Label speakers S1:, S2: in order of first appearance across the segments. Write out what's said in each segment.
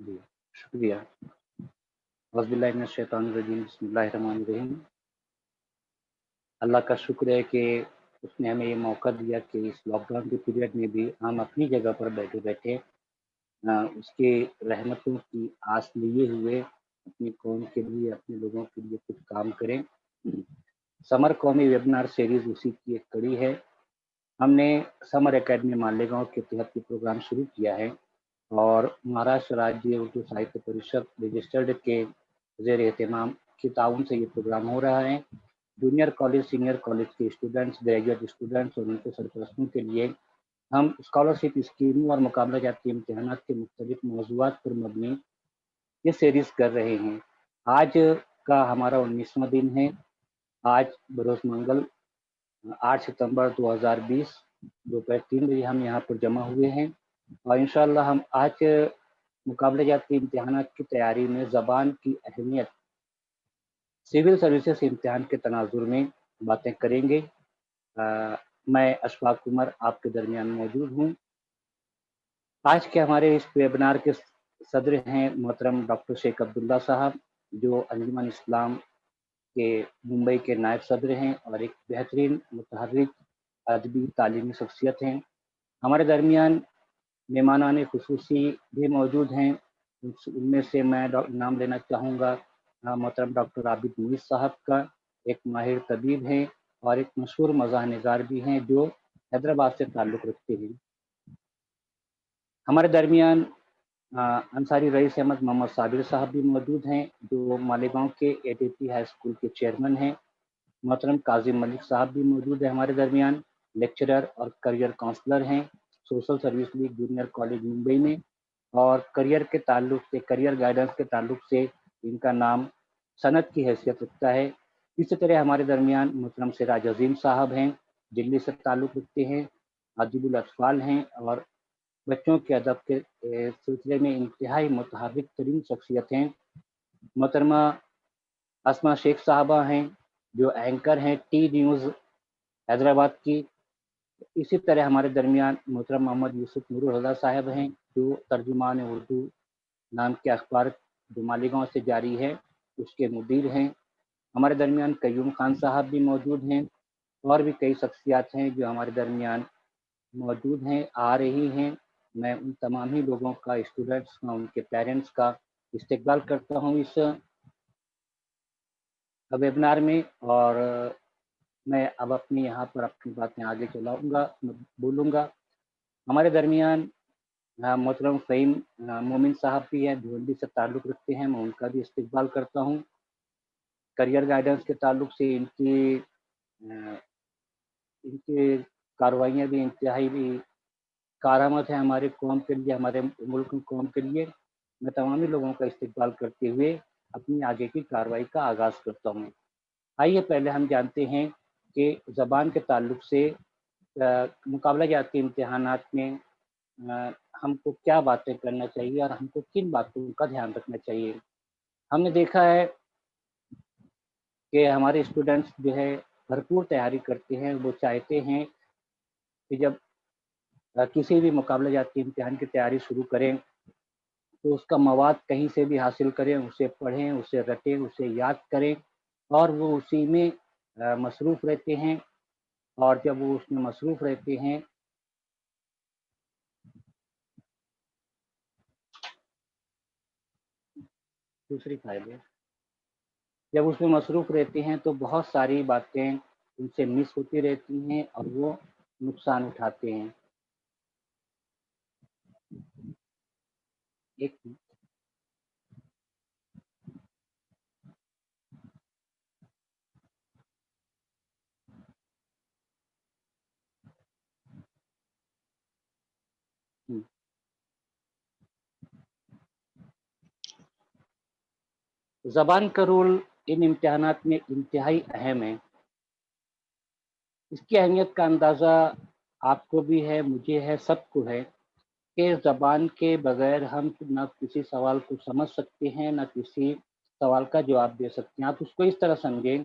S1: जी, शुक्रिया। औज़ुबिल्लाहि मिनश्शैतानिर्रजीम, बिस्मिल्लाहिर्रहमानिर्रहीम। अल्लाह का शुक्र है कि उसने हमें ये मौका दिया कि इस लॉकडाउन के पीरियड में भी हम अपनी जगह पर बैठे-बैठे उसके रहमतों की आस लिए हुए अपनी कौम के लिए, अपने लोगों के लिए कुछ काम करें। समर कौमी वेबिनार सीरीज़ उसी की एक कड़ी है। हमने समर अकेडमी मालेगाँव के तहत ये प्रोग्राम शुरू किया है और महाराष्ट्र राज्य उर्दू साहित्य परिषद रजिस्टर्ड के ज़ेर एहतमाम के ताउन से ये प्रोग्राम हो रहा है। जूनियर कॉलेज, सीनियर कॉलेज के स्टूडेंट्स, ग्रेजुएट स्टूडेंट्स और उनके सरपरस्तों के लिए हम स्कॉलरशिप स्कीमों और मुकाबला जाती इम्तिहानात के मुख्तलिफ मौज़ूआत पर मबनी ये सीरीज़ कर रहे हैं। आज का हमारा 19वां दिन है। आज बरोज़ मंगल 8 सितंबर 2020 दोपहर 3 बजे हम यहाँ पर जमा हुए हैं और इंशाअल्लाह हम आज मुकाबला जाती इम्तिहानात की तैयारी में ज़बान की अहमियत सिविल सर्विसेज इम्तिहान के तनाज़ुर में बातें करेंगे। मैं अशफाक उमर आपके दरमियान मौजूद हूँ। आज के हमारे इस वेबिनार के सदर हैं मोहतरम डॉक्टर शेख अब्दुल्ला साहब, जो अंजुमन इस्लाम के मुंबई के नायब सदर हैं और एक बेहतरीन मुतहर्रिक अदबी तालीमी शख्सियत हैं। हमारे दरमियान मेहमानान ख़ुसूसी भी मौजूद हैं। उनमें से मैं नाम लेना चाहूँगा मोहतरम डॉक्टर आबिद मुईज़ साहब का, एक माहिर तबीब हैं और एक मशहूर मज़ाह निगार भी हैं जो हैदराबाद से ताल्लुक़ रखते हैं। हमारे दरमियान अंसारी रईस अहमद मोहम्मद साबिर साहब भी मौजूद हैं, जो मालेगाँव के एडीपी हाई स्कूल के चेयरमैन हैं। मोहतरम काज़िम मलिक साहब भी मौजूद हैं हमारे दरमियान, लेक्चरर और करियर काउंसलर हैं, social service league junior college Mumbai में और करियर के ताल्लुक से, करियर गाइडेंस के ताल्लुक से इनका नाम सनद की हैसियत रखता है। इसी तरह हमारे दरमियान मोहतरम सिराज अज़ीम साहब हैं, दिल्ली से ताल्लुक़ रखते हैं, अदीबुल अतफ़ाल हैं और बच्चों के अदब के सिलसिले में इंतहाई मुतहर्रिक तरीन शख्सियत हैं। मोहतरमा अस्मा शेख साहबा हैं, जो एंकर हैं टी न्यूज़ हैदराबाद की। इसी तरह हमारे दरमियान मोहतरम मोहम्मद यूसुफ नूरुल हुदा साहब हैं, जो तर्जुमान उर्दू नाम के अखबार जो मालेगाँव से जारी है, उसके मुदीर हैं। हमारे दरमियान कय्यूम खान साहब भी मौजूद हैं और भी कई शख्सियत हैं जो हमारे दरमियान मौजूद हैं, आ रही हैं। मैं उन तमाम ही लोगों का, स्टूडेंट्स का, उनके पेरेंट्स का इस्तकबाल करता हूँ इस वेबिनार में और मैं अब अपनी यहाँ पर अपनी बातें आगे चलाऊँगा, बोलूँगा। हमारे दरमियान मोहतरम फ़हीम मोमिन साहब भी हैं, भिवंडी से ताल्लुक़ रखते हैं, मैं उनका भी इस्तकबाल करता हूँ। करियर गाइडेंस के ताल्लुक से इनकी कार्रवाइयाँ भी इंतहाई भी कारआमद है हमारे कौम के लिए, हमारे मुल्क कौम के लिए। मैं तमामी लोगों का इस्तकबाल करते हुए अपनी आगे की कार्रवाई का आगाज़ करता हूँ। आइए पहले हम जानते हैं कि ज़बान के ताल्लुक से मुकाबला जाती इम्तिहानात में हमको क्या बातें करना चाहिए और हमको किन बातों का ध्यान रखना चाहिए। हमने देखा है कि हमारे स्टूडेंट्स जो है भरपूर तैयारी करते हैं, वो चाहते हैं कि जब किसी भी मुकाबला जाती इम्तिहान की तैयारी शुरू करें, तो उसका मवाद कहीं से भी हासिल करें, उसे पढ़ें, उसे रटें, उसे याद करें और वो उसी में मसरूफ़ रहते हैं और जब वो उसमें मसरूफ़ रहते हैं दूसरी फाइल है। जब उसमें मसरूफ़ रहते हैं तो बहुत सारी बातें उनसे मिस होती रहती हैं और वो नुकसान उठाते हैं। एक हुँ। ज़बान का रोल इन इम्तिहानात में इंतहाई अहम है। इसकी अहमियत का अंदाज़ा आपको भी है, मुझे है, सबको है कि ज़बान के बगैर हम ना किसी सवाल को समझ सकते हैं, ना किसी सवाल का जवाब दे सकते हैं। आप उसको इस तरह समझें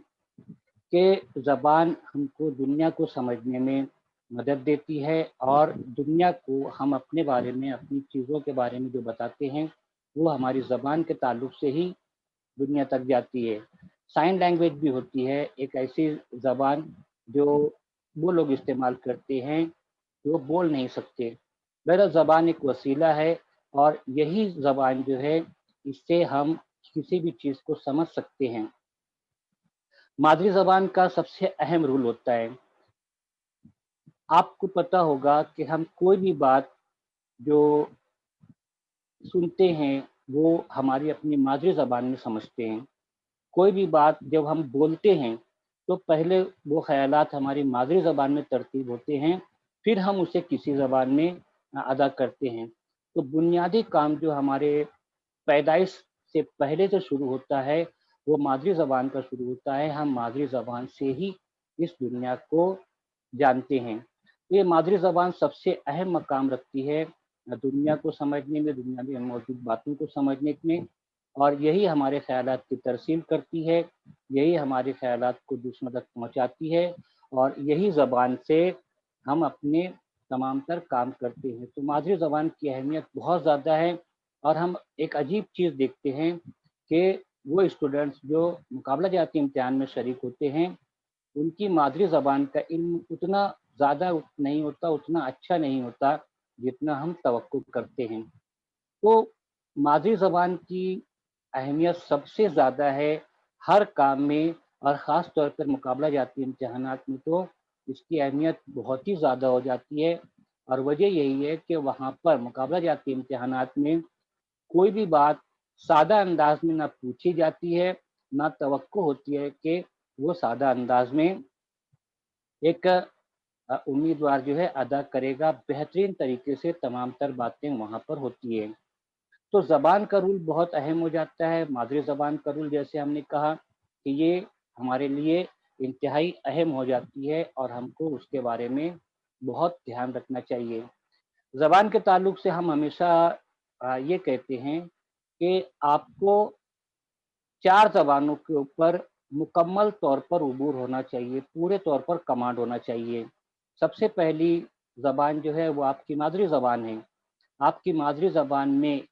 S1: कि ज़बान हमको दुनिया को समझने में मदद देती है और दुनिया को हम अपने बारे में, अपनी चीज़ों के बारे में जो बताते हैं, वो हमारी ज़बान के ताल्लुक से ही दुनिया तक जाती है। साइन लैंग्वेज भी होती है, एक ऐसी ज़बान जो वो लोग इस्तेमाल करते हैं, जो बोल नहीं सकते। बहरहाल ज़बान एक वसीला है और यही ज़बान जो है, इससे हम किसी भी चीज़ को समझ सकते हैं। मादरी ज़बान का सबसे अहम रूल होता है, आपको पता होगा कि हम कोई भी बात जो सुनते हैं, वो हमारी अपनी मादरी ज़बान में समझते हैं। कोई भी बात जब हम बोलते हैं, तो पहले वो ख़यालात हमारी मादरी ज़बान में तरतीब होते हैं, फिर हम उसे किसी ज़बान में अदा करते हैं। तो बुनियादी काम जो हमारे पैदाइश से पहले जो शुरू होता है, वो मादरी ज़बान का शुरू होता है। हम मादरी ज़बान से ही इस दुनिया को जानते हैं। तो ये मादरी ज़बान सबसे अहम मकाम रखती है दुनिया को समझने में, दुनिया में मौजूद बातों को समझने में, और यही हमारे ख़यालात की तरसील करती है, यही हमारे ख़यालात को दूसरों तक पहुँचाती है और यही ज़बान से हम अपने तमाम तर काम करते हैं। तो मादरी ज़बान की अहमियत बहुत ज़्यादा है और हम एक अजीब चीज़ देखते हैं कि वो स्टूडेंट्स जो मुकाबला जाती इम्तिहान में शरीक होते हैं, उनकी मादरी ज़बान का इल्म उतना ज़्यादा नहीं होता, उतना अच्छा नहीं होता, जितना हम तवक्कुल करते हैं। तो मादरी ज़बान की अहमियत सबसे ज़्यादा है हर काम में और ख़ास तौर पर मुकाबला जाती इम्तिहानात में तो इसकी अहमियत बहुत ही ज़्यादा हो जाती है और वजह यही है कि वहाँ पर मुकाबला जाती इम्तिहानात में कोई भी बात सादा अंदाज में ना पूछी जाती है, ना तवक्को होती है कि वो सादा अंदाज में एक उम्मीदवार जो है अदा करेगा, बेहतरीन तरीके से तमाम तर बातें वहाँ पर होती हैं। तो ज़बान का रूल बहुत अहम हो जाता है, मादरी ज़बान का रूल जैसे हमने कहा कि ये हमारे लिए इंतहाई अहम हो जाती है और हमको उसके बारे में बहुत ध्यान रखना चाहिए। ज़बान के ताल्लुक से हम हमेशा ये कहते हैं कि आपको 4 ज़बानों के ऊपर मुकम्मल तौर पर उबूर होना चाहिए, पूरे तौर पर कमांड होना चाहिए। सबसे पहली ज़बान जो है वो आपकी मादरी ज़बान है। आपकी मादरी ज़बान में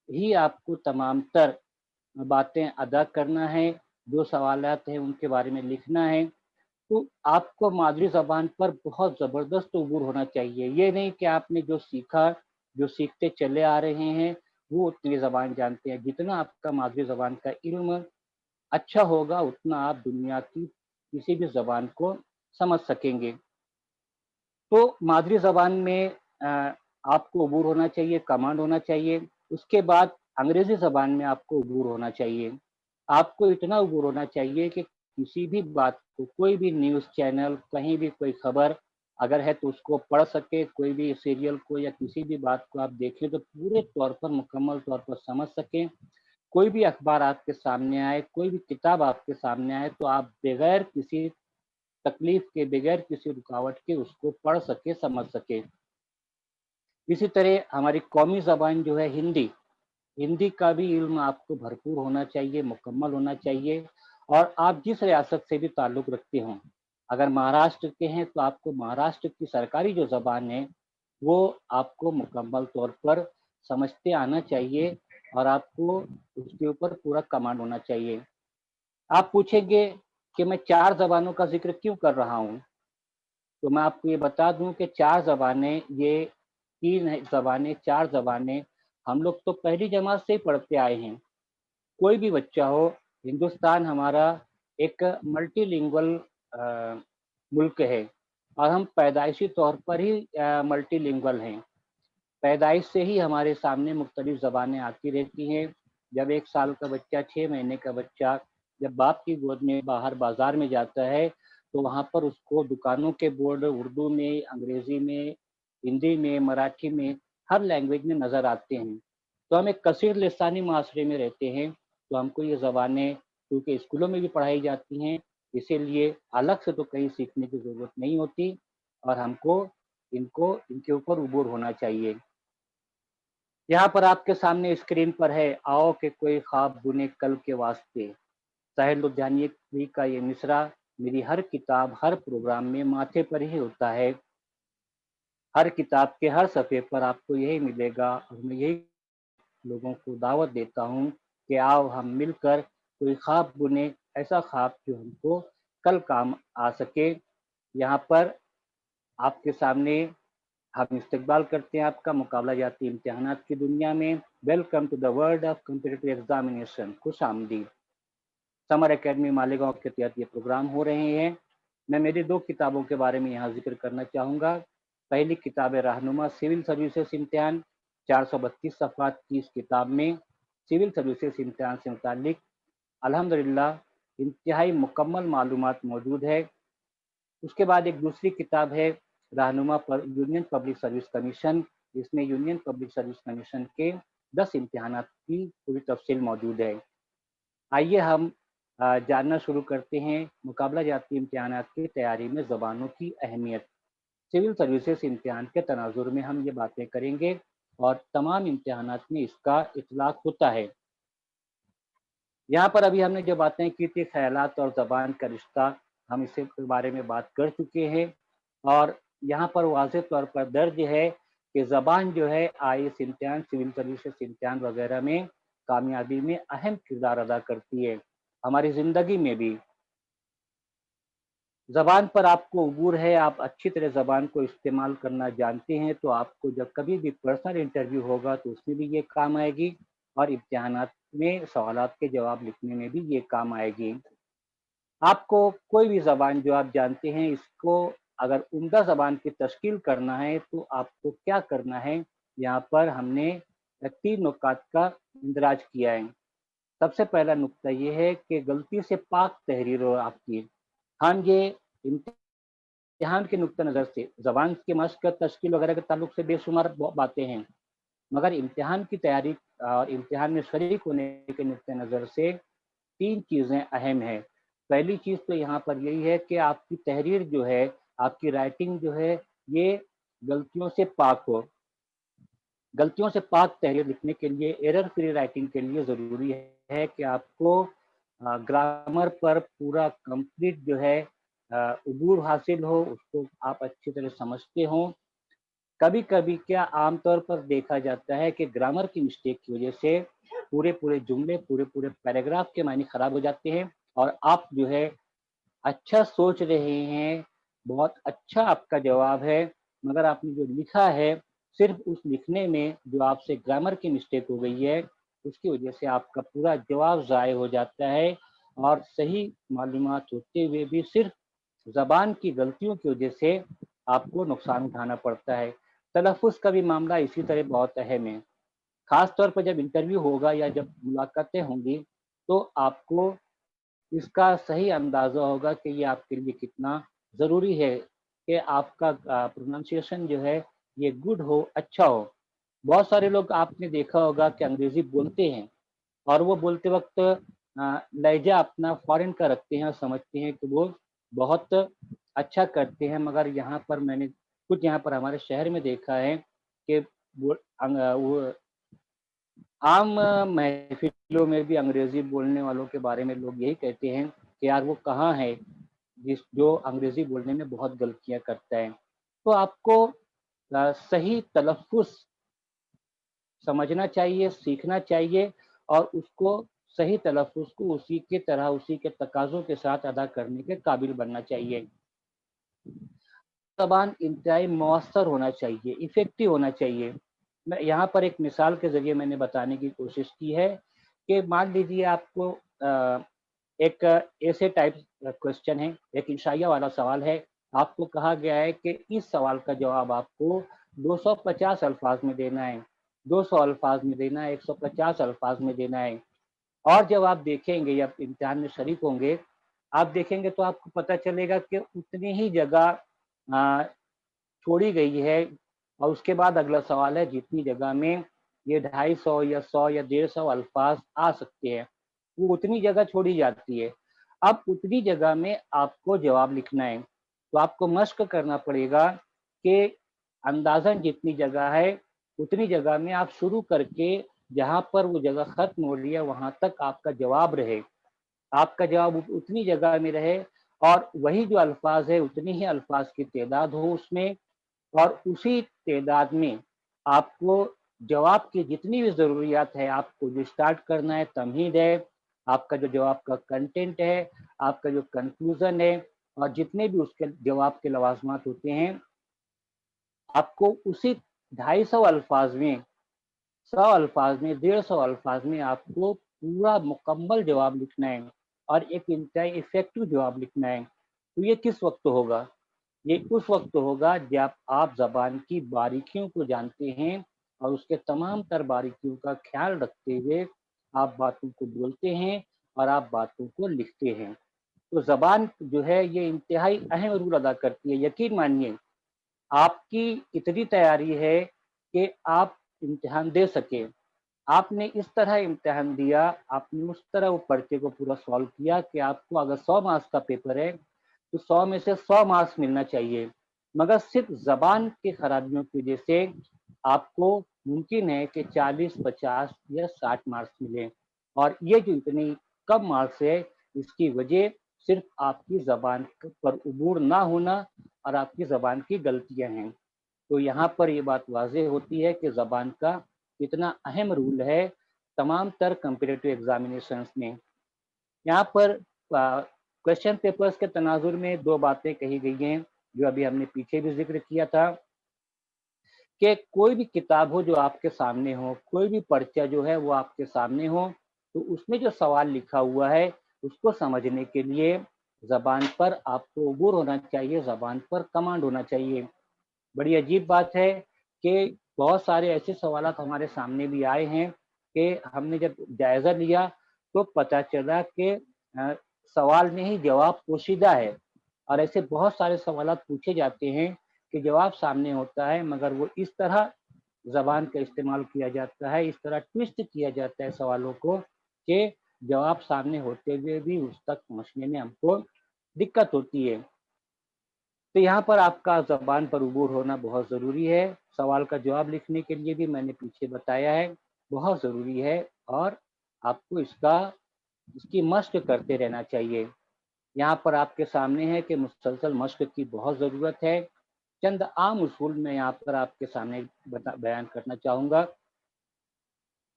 S1: ही आपको तमाम तर बातें अदा करना है, जो सवालात हैं उनके बारे में लिखना है, तो आपको मादरी ज़बान पर बहुत ज़बरदस्त उबूर होना चाहिए। ये नहीं कि आपने जो सीखा, जो सीखते चले आ रहे हैं, वो उतनी ज़बान जानते हैं। जितना आपका मादरी ज़बान का इल्म अच्छा होगा, उतना आप दुनिया की किसी भी ज़बान को समझ सकेंगे। तो मादरी ज़बान में आपको अबूर होना चाहिए, कमांड होना चाहिए। उसके बाद अंग्रेज़ी ज़बान में आपको अबूर होना चाहिए। आपको इतना अबूर होना चाहिए कि किसी भी बात को, कोई भी न्यूज़ चैनल, कहीं भी कोई खबर अगर है तो उसको पढ़ सकें, कोई भी सीरियल को या किसी भी बात को आप देखें तो पूरे तौर पर, मुकम्मल तौर पर समझ सकें। कोई भी अखबार आपके सामने आए, कोई भी किताब आपके सामने आए, तो आप बगैर किसी तकलीफ के, बगैर किसी रुकावट के उसको पढ़ सके, समझ सके। इसी तरह हमारी कौमी ज़बान जो है हिंदी, हिंदी का भी इल्म आपको भरपूर होना चाहिए, मुकम्मल होना चाहिए और आप जिस रियासत से भी ताल्लुक़ रखते हों, अगर महाराष्ट्र के हैं तो आपको महाराष्ट्र की सरकारी जो ज़बान है, वो आपको मुकम्मल तौर पर समझते आना चाहिए और आपको उसके ऊपर पूरा कमांड होना चाहिए। आप पूछेंगे कि मैं 4 ज़बानों का ज़िक्र क्यों कर रहा हूँ? तो मैं आपको ये बता दूँ कि 4 ज़बानें ये 3 ज़बानें, 4 ज़बानें हम लोग तो पहली जमात से ही पढ़ते आए हैं। कोई भी बच्चा हो, हिंदुस्तान हमारा एक मल्टीलिंगुअल मुल्क है और हम पैदाइशी तौर पर ही मल्टीलिंगुअल हैं। पैदाइश से ही हमारे सामने मुख्तलिफ ज़बानें आती रहती हैं। जब 1 साल का बच्चा, 6 महीने का बच्चा जब बाप की गोद में बाहर बाज़ार में जाता है, तो वहाँ पर उसको दुकानों के बोर्ड उर्दू में, अंग्रेज़ी में, हिंदी में, मराठी में, हर लैंग्वेज में नज़र आते हैं। तो हम एक कसीर लिसानी माशरे में रहते हैं, तो हमको ये ज़बानें क्योंकि स्कूलों में भी पढ़ाई जाती हैं, इसीलिए अलग से तो कहीं सीखने की ज़रूरत नहीं होती और हमको इनके ऊपर उबूर होना चाहिए। यहाँ पर आपके सामने स्क्रीन पर है, आओ कि कोई ख्वाब बुने कल के वास्ते। साहिर लुधियानवी का ये मिसरा मेरी हर किताब, हर प्रोग्राम में माथे पर ही होता है। हर किताब के हर सफ़े पर आपको यही मिलेगा और मैं यही लोगों को दावत देता हूँ कि आओ हम मिलकर कोई ख्वाब बुने, ऐसा ख्वाब जो हमको कल काम आ सके। यहाँ पर आपके सामने हम इस्तकबाल करते हैं आपका मुकाबला जाती इम्तिहानात की दुनिया में। Welcome to the world of competitive examination. खुश आमदीद। समर एकेडमी मालेगांव के तहत ये प्रोग्राम हो रहे हैं। मैं मेरी 2 किताबों के बारे में यहाँ जिक्र करना चाहूँगा। पहली किताब है रहनुमा सिविल सर्विसेज इम्तिहान। 432 सफ़हात की इस किताब में सिविल सर्विसेज इम्तिहान से मुतालिक अल्हम्दुलिल्लाह इंतहाई मुकम्मल मालूमात मौजूद है। उसके बाद एक दूसरी किताब है रहनुमा पर यूनियन पब्लिक सर्विस कमीशन। इसमें यूनियन पब्लिक सर्विस कमीशन के 10 इम्तिहानात की पूरी तफसील मौजूद है। आइए हम जानना शुरू करते हैं मुकाबला जाती इम्तिहानात की तैयारी में ज़बानों की अहमियत। सिविल सर्विसेज इम्तिहान के तनाजुर में हम ये बातें करेंगे और तमाम इम्तिहानात में इसका इतलाक होता है। यहाँ पर अभी हमने जो बातें की थी ख्यालात और ज़बान का रिश्ता, हम इसके बारे में बात कर चुके हैं और यहाँ पर वाज़ेह तौर पर दर्ज है कि ज़बान जो है आईएएस इम्तिहान, सिविल सर्विसेज इम्तिहान वगैरह में कामयाबी में अहम किरदार अदा करती है। हमारी ज़िंदगी में भी ज़बान पर आपको उबूर है, आप अच्छी तरह ज़बान को इस्तेमाल करना जानते हैं, तो आपको जब कभी भी पर्सनल इंटरव्यू होगा तो उसमें भी ये काम आएगी और इम्तिहानात में सवालात के जवाब लिखने में भी ये काम आएगी। आपको कोई भी ज़बान जो आप जानते हैं, इसको अगर उम्दा ज़बान की तश्कील करना है तो आपको क्या करना है, यहाँ पर हमने 3 नुकात का इंदराज किया है। सबसे पहला नुक्ता ये है कि गलती से पाक तहरीर हो आपकी। हम ये इम्तिहान के नुक्ता नज़र से ज़बान की मश्क, तश्कील वगैरह के ताल्लुक से बेशुमार बातें हैं, मगर इम्तिहान की तैयारी और इम्तिहान में शरीक होने के नुक्ते नज़र से 3 चीज़ें अहम हैं। पहली चीज़ तो यहाँ पर यही है कि आपकी तहरीर जो है, आपकी राइटिंग जो है, ये गलतियों से पाक हो। गलतियों से पाक तहरीर लिखने के लिए, एरर फ्री राइटिंग के लिए ज़रूरी है कि आपको ग्रामर पर पूरा कंप्लीट जो है उबूर हासिल हो, उसको आप अच्छी तरह समझते हों। कभी-कभी क्या आमतौर पर देखा जाता है कि ग्रामर की मिस्टेक की वजह से पूरे-पूरे जुमले, पूरे-पूरे पैराग्राफ के मायने खराब हो जाते हैं और आप जो है अच्छा सोच रहे हैं, बहुत अच्छा आपका जवाब है, मगर आपने जो लिखा है, सिर्फ़ उस लिखने में जो आपसे ग्रामर की मिस्टेक हो गई है, उसकी वजह से आपका पूरा जवाब ज़ाय हो जाता है और सही मालूमात होते हुए भी सिर्फ़ ज़बान की गलतियों की वजह से आपको नुकसान उठाना पड़ता है। तलफ़्फ़ुज़ का भी मामला इसी तरह बहुत अहम है। ख़ास तौर पर जब इंटरव्यू होगा या जब मुलाकातें होंगी, तो आपको इसका सही अंदाज़ा होगा कि ये आपके लिए कितना ज़रूरी है कि आपका प्रोनंसिएशन जो है ये गुड हो, अच्छा हो। बहुत सारे लोग आपने देखा होगा कि अंग्रेज़ी बोलते हैं और वो बोलते वक़्त लहज़ा अपना फ़ॉरेन का रखते हैं और समझते हैं कि वो बहुत अच्छा करते हैं, मगर यहाँ पर मैंने कुछ यहाँ पर हमारे शहर में देखा है कि वो आम महफ़िलों में भी अंग्रेज़ी बोलने वालों के बारे में लोग यही कहते हैं कि यार वो कहाँ है, जो अंग्रेज़ी बोलने में बहुत गलतियाँ करता है। तो आपको सही तलफ़्फ़ुज़ समझना चाहिए, सीखना चाहिए और उसको सही तलफ़्फ़ुज़ को उसी की तरह, उसी के तकाज़ों के साथ अदा करने के काबिल बनना चाहिए। ज़बान इंतहाई मौसर होना चाहिए, इफ़ेक्टिव होना चाहिए। मैं यहाँ पर एक मिसाल के ज़रिए मैंने बताने की कोशिश की है कि मान लीजिए आपको एक ऐसे टाइप क्वेश्चन है, एक इंशाइया वाला सवाल है। आपको कहा गया है कि इस सवाल का जवाब आपको 250 अल्फ़ाज़ में देना है, 200 अल्फ़ाज़ में देना है, 150 अल्फ़ाज़ में देना है। और जब आप देखेंगे या इम्तिहान में शरीक होंगे, आप देखेंगे तो आपको पता चलेगा कि उतनी ही जगह अ, छोड़ी गई है और उसके बाद अगला सवाल है जितनी जगह में ये 250 या 100 या 150 अल्फाज आ सकते हैं, वो उतनी जगह छोड़ी जाती है। अब उतनी जगह में आपको जवाब लिखना है, तो आपको मश्क करना पड़ेगा कि अंदाज़न जितनी जगह है, उतनी जगह में आप शुरू करके जहाँ पर वो जगह ख़त्म हो रही है, वहाँ तक आपका जवाब रहे। आपका जवाब उतनी जगह में रहे और वही जो अल्फाज है उतनी ही अल्फाज की तादाद हो उसमें और उसी तादाद में आपको जवाब की जितनी भी ज़रूरियात है, आपको जो स्टार्ट करना है, तमहीद है, आपका जो जवाब का कंटेंट है, आपका जो कंक्लूज़न है और जितने भी उसके जवाब के लवाज़मात होते हैं, आपको उसी 250 अल्फ़ाज़ में, 100 अल्फ़ाज़ में, 150 अल्फ़ाज़ में आपको पूरा मुकम्मल जवाब लिखना है और एक इंतहाई इफ़ेक्टिव जवाब लिखना है। तो ये किस वक़्त होगा? ये उस वक़्त होगा जब आप ज़बान की बारीकियों को जानते हैं और उसके तमाम तर बारीकियों का ख़्याल रखते हुए आप बातों को बोलते हैं और आप बातों को लिखते हैं। तो ज़बान जो है ये इंतहाई अहम रोल अदा करती है। यकीन मानिए आपकी इतनी तैयारी है कि आप इम्तिहान दे सकें। आपने इस तरह इम्तिहान दिया, आपने उस तरह वो पर्चे को पूरा सॉल्व किया कि आपको अगर 100 मार्क्स का पेपर है, तो 100 में से 100 मार्क्स मिलना चाहिए। मगर सिर्फ़ ज़बान की खराबियों की वजह से आपको मुमकिन है कि 40, 50 या 60 मार्क्स मिलें और ये जो इतनी कम मार्क्स है, इसकी वजह सिर्फ़ आपकी ज़बान पर उबूर ना होना और आपकी ज़बान की गलतियाँ हैं। तो यहाँ पर ये बात वाज़ेह होती है कि ज़बान का कितना अहम रूल है तमाम तर कॉम्पिटिटिव एग्ज़ामिनेशंस में। यहाँ पर क्वेश्चन पेपर्स के तनाजुर में 2 बातें कही गई हैं, जो अभी हमने पीछे भी ज़िक्र किया था कि कोई भी किताब हो जो आपके सामने हो, कोई भी पर्चा जो है वो आपके सामने हो, तो उसमें जो सवाल लिखा हुआ है, उसको समझने के लिए ज़बान पर आपको अबूर होना चाहिए, ज़बान पर कमांड होना चाहिए। बड़ी अजीब बात है कि बहुत सारे ऐसे सवालात हमारे सामने भी आए हैं कि हमने जब जायज़ा लिया तो पता चला कि सवाल में ही जवाब पोशीदा है और ऐसे बहुत सारे सवालात पूछे जाते हैं कि जवाब सामने होता है मगर वो इस तरह ज़बान का इस्तेमाल किया जाता है, इस तरह ट्विस्ट किया जाता है सवालों को कि जवाब सामने होते हुए भी उस तक पहुँचने में हमको दिक्कत होती है। तो यहाँ पर आपका ज़बान पर उबूर होना बहुत ज़रूरी है। सवाल का जवाब लिखने के लिए भी मैंने पीछे बताया है, बहुत ज़रूरी है और आपको इसकी मश्क करते रहना चाहिए। यहाँ पर आपके सामने है कि मुसलसल मश्क की बहुत ज़रूरत है। चंद आम उसूल मैं यहाँ पर आपके सामने बयान करना चाहूँगा।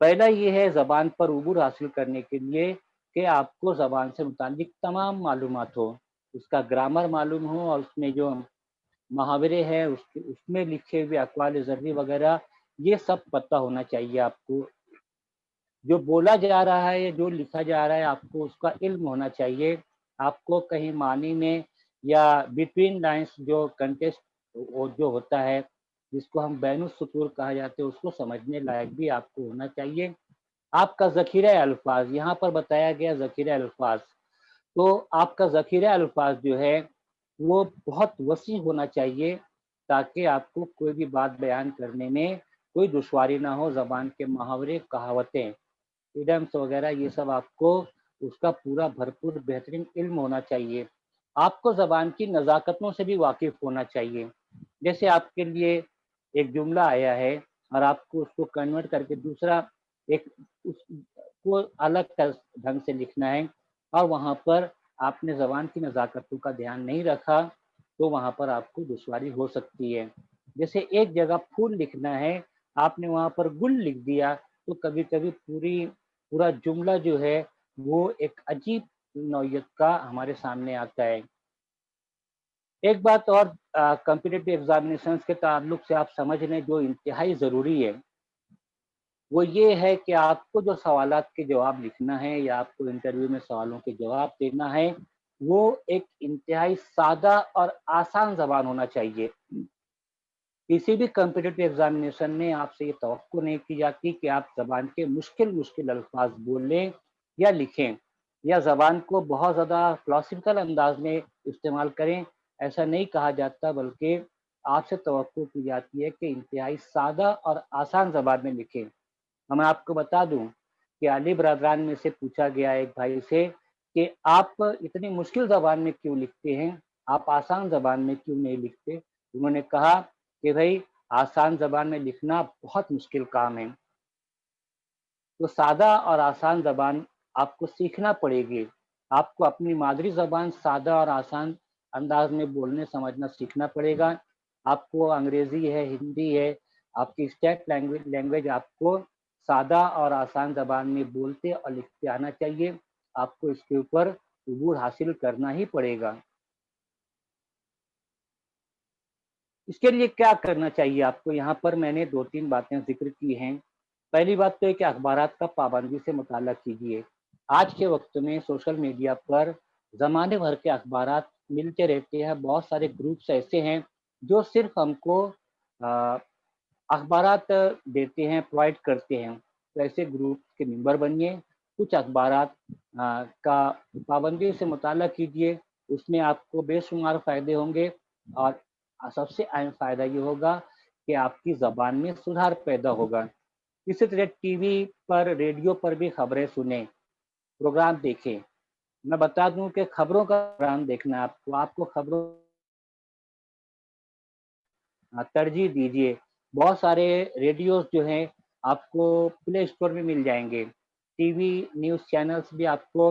S1: पहला ये है ज़बान पर उबूर हासिल करने के लिए कि आपको ज़बान से मुताल्लिक़ तमाम मालूमात हो। उसका ग्रामर मालूम हो और उसमें जो मुहावरे हैं उसमें लिखे हुए अक़वाल ज़रफ़ी वग़ैरह ये सब पता होना चाहिए आपको। जो बोला जा रहा है या जो लिखा जा रहा है आपको उसका इल्म होना चाहिए। आपको कहीं मानी में या बिटवीन लाइन्स जो कंटेक्स्ट वो जो होता है, जिसको हम बैनुस्सुतूर कहा जाता है उसको समझने लायक भी आपको होना चाहिए। आपका ज़ख़ीरा अल्फ़ाज़ यहाँ पर बताया गया ज़ख़ीरा अल्फ़ाज़। तो आपका ज़ख़ीरा अल्फ़ाज़ जो है, वो बहुत वसीअ होना चाहिए ताकि आपको कोई भी बात बयान करने में कोई दुश्वारी ना हो। ज़बान के मुहावरे, कहावतें, इडियम्स वग़ैरह ये सब आपको उसका पूरा भरपूर बेहतरीन इल्म होना चाहिए। आपको ज़बान की नज़ाकतों से भी वाकिफ़ होना चाहिए। जैसे आपके लिए एक जुमला आया है और आपको उसको कन्वर्ट करके दूसरा एक उसको अलग ढंग से लिखना है और वहाँ पर आपने ज़बान की नज़ाकतों का ध्यान नहीं रखा, तो वहाँ पर आपको दुश्वारी हो सकती है। जैसे एक जगह फूल लिखना है, आपने वहाँ पर गुल लिख दिया, तो कभी-कभी पूरा जुमला जो है, वो एक अजीब नौइयत का हमारे सामने आता है। एक बात और कॉम्पिटिटिव एग्ज़ामिनेशंस के ताल्लुक से आप समझ लें जो इंतहाई ज़रूरी है, वो ये है कि आपको जो सवालात के जवाब लिखना है या आपको इंटरव्यू में सवालों के जवाब देना है, वो एक इंतहाई सादा और आसान ज़बान होना चाहिए। किसी भी कॉम्पिटिटिव एग्ज़ामिनेशन में आपसे ये तवक्को नहीं की जाती कि आप ज़बान के मुश्किल-मुश्किल अल्फ़ाज़ बोलें या लिखें या ज़बान को बहुत ज़्यादा फ़िलॉसफ़िकल अंदाज़ में इस्तेमाल करें, ऐसा नहीं कहा जाता बल्कि आपसे तवक्को की जाती है कि इंतहाई सादा और आसान ज़बान में लिखें। मैं आपको बता दूँ कि अली बरदरान में से पूछा गया एक भाई से कि आप इतनी मुश्किल ज़बान में क्यों लिखते हैं? आप आसान ज़बान में क्यों नहीं लिखते? उन्होंने कहा कि भई आसान ज़बान में लिखना बहुत मुश्किल काम है। तो सादा और आसान ज़बान आपको सीखना पड़ेगी। आपको अपनी मादरी ज़बान सादा और आसान अंदाज़ में बोलने समझना सीखना पड़ेगा। आपको अंग्रेज़ी है, हिंदी है, आपकी स्टेट लैंग्वेज आपको सादा और आसान ज़बान में बोलते और लिखते आना चाहिए। आपको इसके ऊपर अबूर हासिल करना ही पड़ेगा। इसके लिए क्या करना चाहिए आपको? यहाँ पर मैंने 2-3 बातें ज़िक्र की हैं। पहली बात तो है कि अखबारात का पाबंदी से मुताला कीजिए। आज के वक़्त में सोशल मीडिया पर ज़माने भर के अखबारात मिलते रहते हैं। बहुत सारे ग्रुप्स ऐसे हैं जो सिर्फ़ हमको अ, अखबारात देते हैं, प्रोवाइड करते हैं। तो ऐसे ग्रुप के मेंबर बनिए। कुछ अखबारात का पाबंदी से मुताला कीजिए। उसमें आपको बेशुमार फ़ायदे होंगे और सबसे अहम फ़ायदा ये होगा कि आपकी ज़बान में सुधार पैदा होगा। इसी तरह टीवी पर, रेडियो पर भी खबरें सुनें, प्रोग्राम देखें। मैं बता दूँ कि खबरों का प्रोग्राम देखना है आपको, आपको खबरों तरजीह दीजिए। बहुत सारे रेडियोज़ जो हैं आपको प्ले स्टोर में मिल जाएँगे। टीवी न्यूज़ चैनल्स भी आपको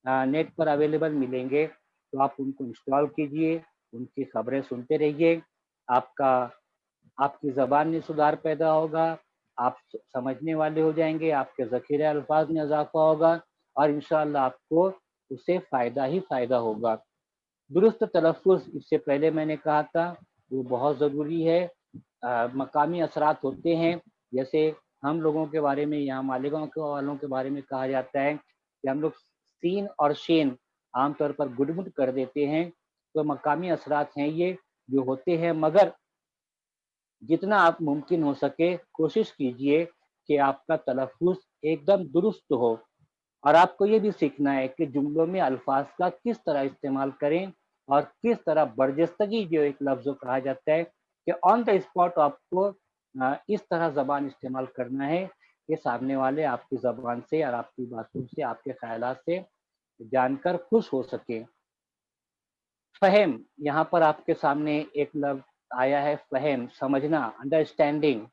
S1: नेट पर अवेलेबल मिलेंगे, तो आप उनको इंस्टॉल कीजिए, उनकी खबरें सुनते रहिए। आपका आपकी ज़बान में सुधार पैदा होगा, आप समझने वाले हो जाएँगे, आपके ज़ख़ीरे अल्फ़ाज़ में इज़ाफ़ा होगा और इंशाअल्लाह आपको उससे फ़ायदा ही फ़ायदा होगा। दुरुस्त तलफ़्फ़ुज़ इससे पहले मैंने कहा था, वो बहुत ज़रूरी है। मकामी असरात होते हैं, जैसे हम लोगों के बारे में यहाँ मालेगाँव के वालों के बारे में कहा जाता है कि हम लोग सीन और शीन आम तौर पर गुड-मुड कर देते हैं, तो मकामी असरात हैं ये, जो होते हैं मगर जितना आप मुमकिन हो सके कोशिश कीजिए कि आपका तलफ़्फ़ुज़ एकदम दुरुस्त हो और आपको ये भी सीखना है कि जुमलों में अल्फ़ाज़ का किस तरह इस्तेमाल करें और किस तरह बर्जस्तगी जो एक लफ्ज़ को कहा जाता है कि ऑन द स्पॉट आपको इस तरह ज़बान इस्तेमाल करना है कि सामने वाले आपकी ज़बान से और आपकी बातों से, आपके ख़यालात से जानकर खुश हो सकें। फ़हम, यहाँ पर आपके सामने एक लफ्ज़ आया है फ़हम, समझना, अंडरस्टैंडिंग।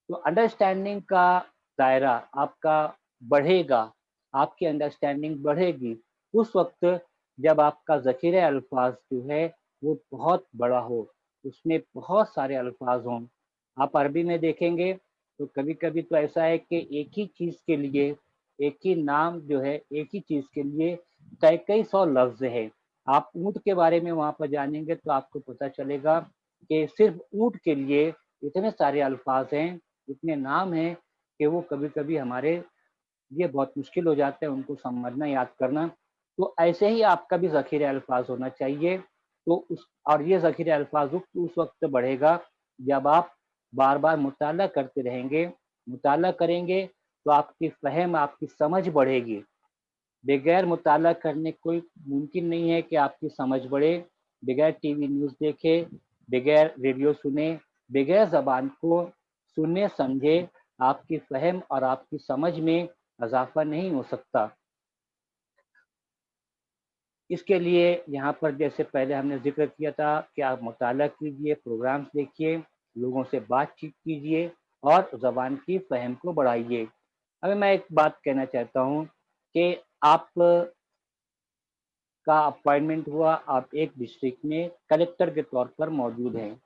S1: तो अंडरस्टैंडिंग का दायरा आपका बढ़ेगा, आपकी अंडरस्टैंडिंग बढ़ेगी उस वक़्त जब आपका ज़ख़ीरे अल्फ़ाज़ जो है वो बहुत बड़ा हो, उसमें बहुत सारे अल्फ़ाज़ हों। आप अरबी में देखेंगे तो कभी-कभी तो ऐसा है कि एक ही चीज़ के लिए, एक ही नाम जो है, एक ही चीज़ के लिए कई-कई सौ लफ्ज़ हैं। आप ऊँट के बारे में वहाँ पर जानेंगे तो आपको पता चलेगा कि सिर्फ़ ऊँट के लिए इतने सारे अल्फ़ाज़ हैं, इतने नाम हैं कि वो कभी-कभी हमारे लिए बहुत मुश्किल हो जाता है उनको समझना, याद करना। तो ऐसे ही आपका भी ज़ख़ीरे अल्फ़ाज़ होना चाहिए। तो उस और ये ज़ख़ीरे अल्फ़ाज़ उस वक़्त बढ़ेगा जब आप बार-बार मुताला करते रहेंगे। मुताला करेंगे तो आपकी फ़हम, आपकी समझ बढ़ेगी। बगैर मुताला करने कोई मुमकिन नहीं है कि आपकी समझ बढ़े, बगैर टीवी न्यूज़ देखे, बगैर रेडियो सुने, बगैर ज़बान को सुने समझे, आपकी फ़हम और आपकी समझ में इज़ाफ़ा नहीं हो सकता। इसके लिए यहाँ पर जैसे पहले हमने ज़िक्र किया था कि आप मुताला कीजिए, प्रोग्राम्स देखिए, लोगों से बातचीत कीजिए और ज़बान की फ़हम को बढ़ाइए। अभी मैं एक बात कहना चाहता हूँ कि आप का अपॉइंटमेंट हुआ, आप एक डिस्ट्रिक्ट में कलेक्टर के तौर पर मौजूद हैं।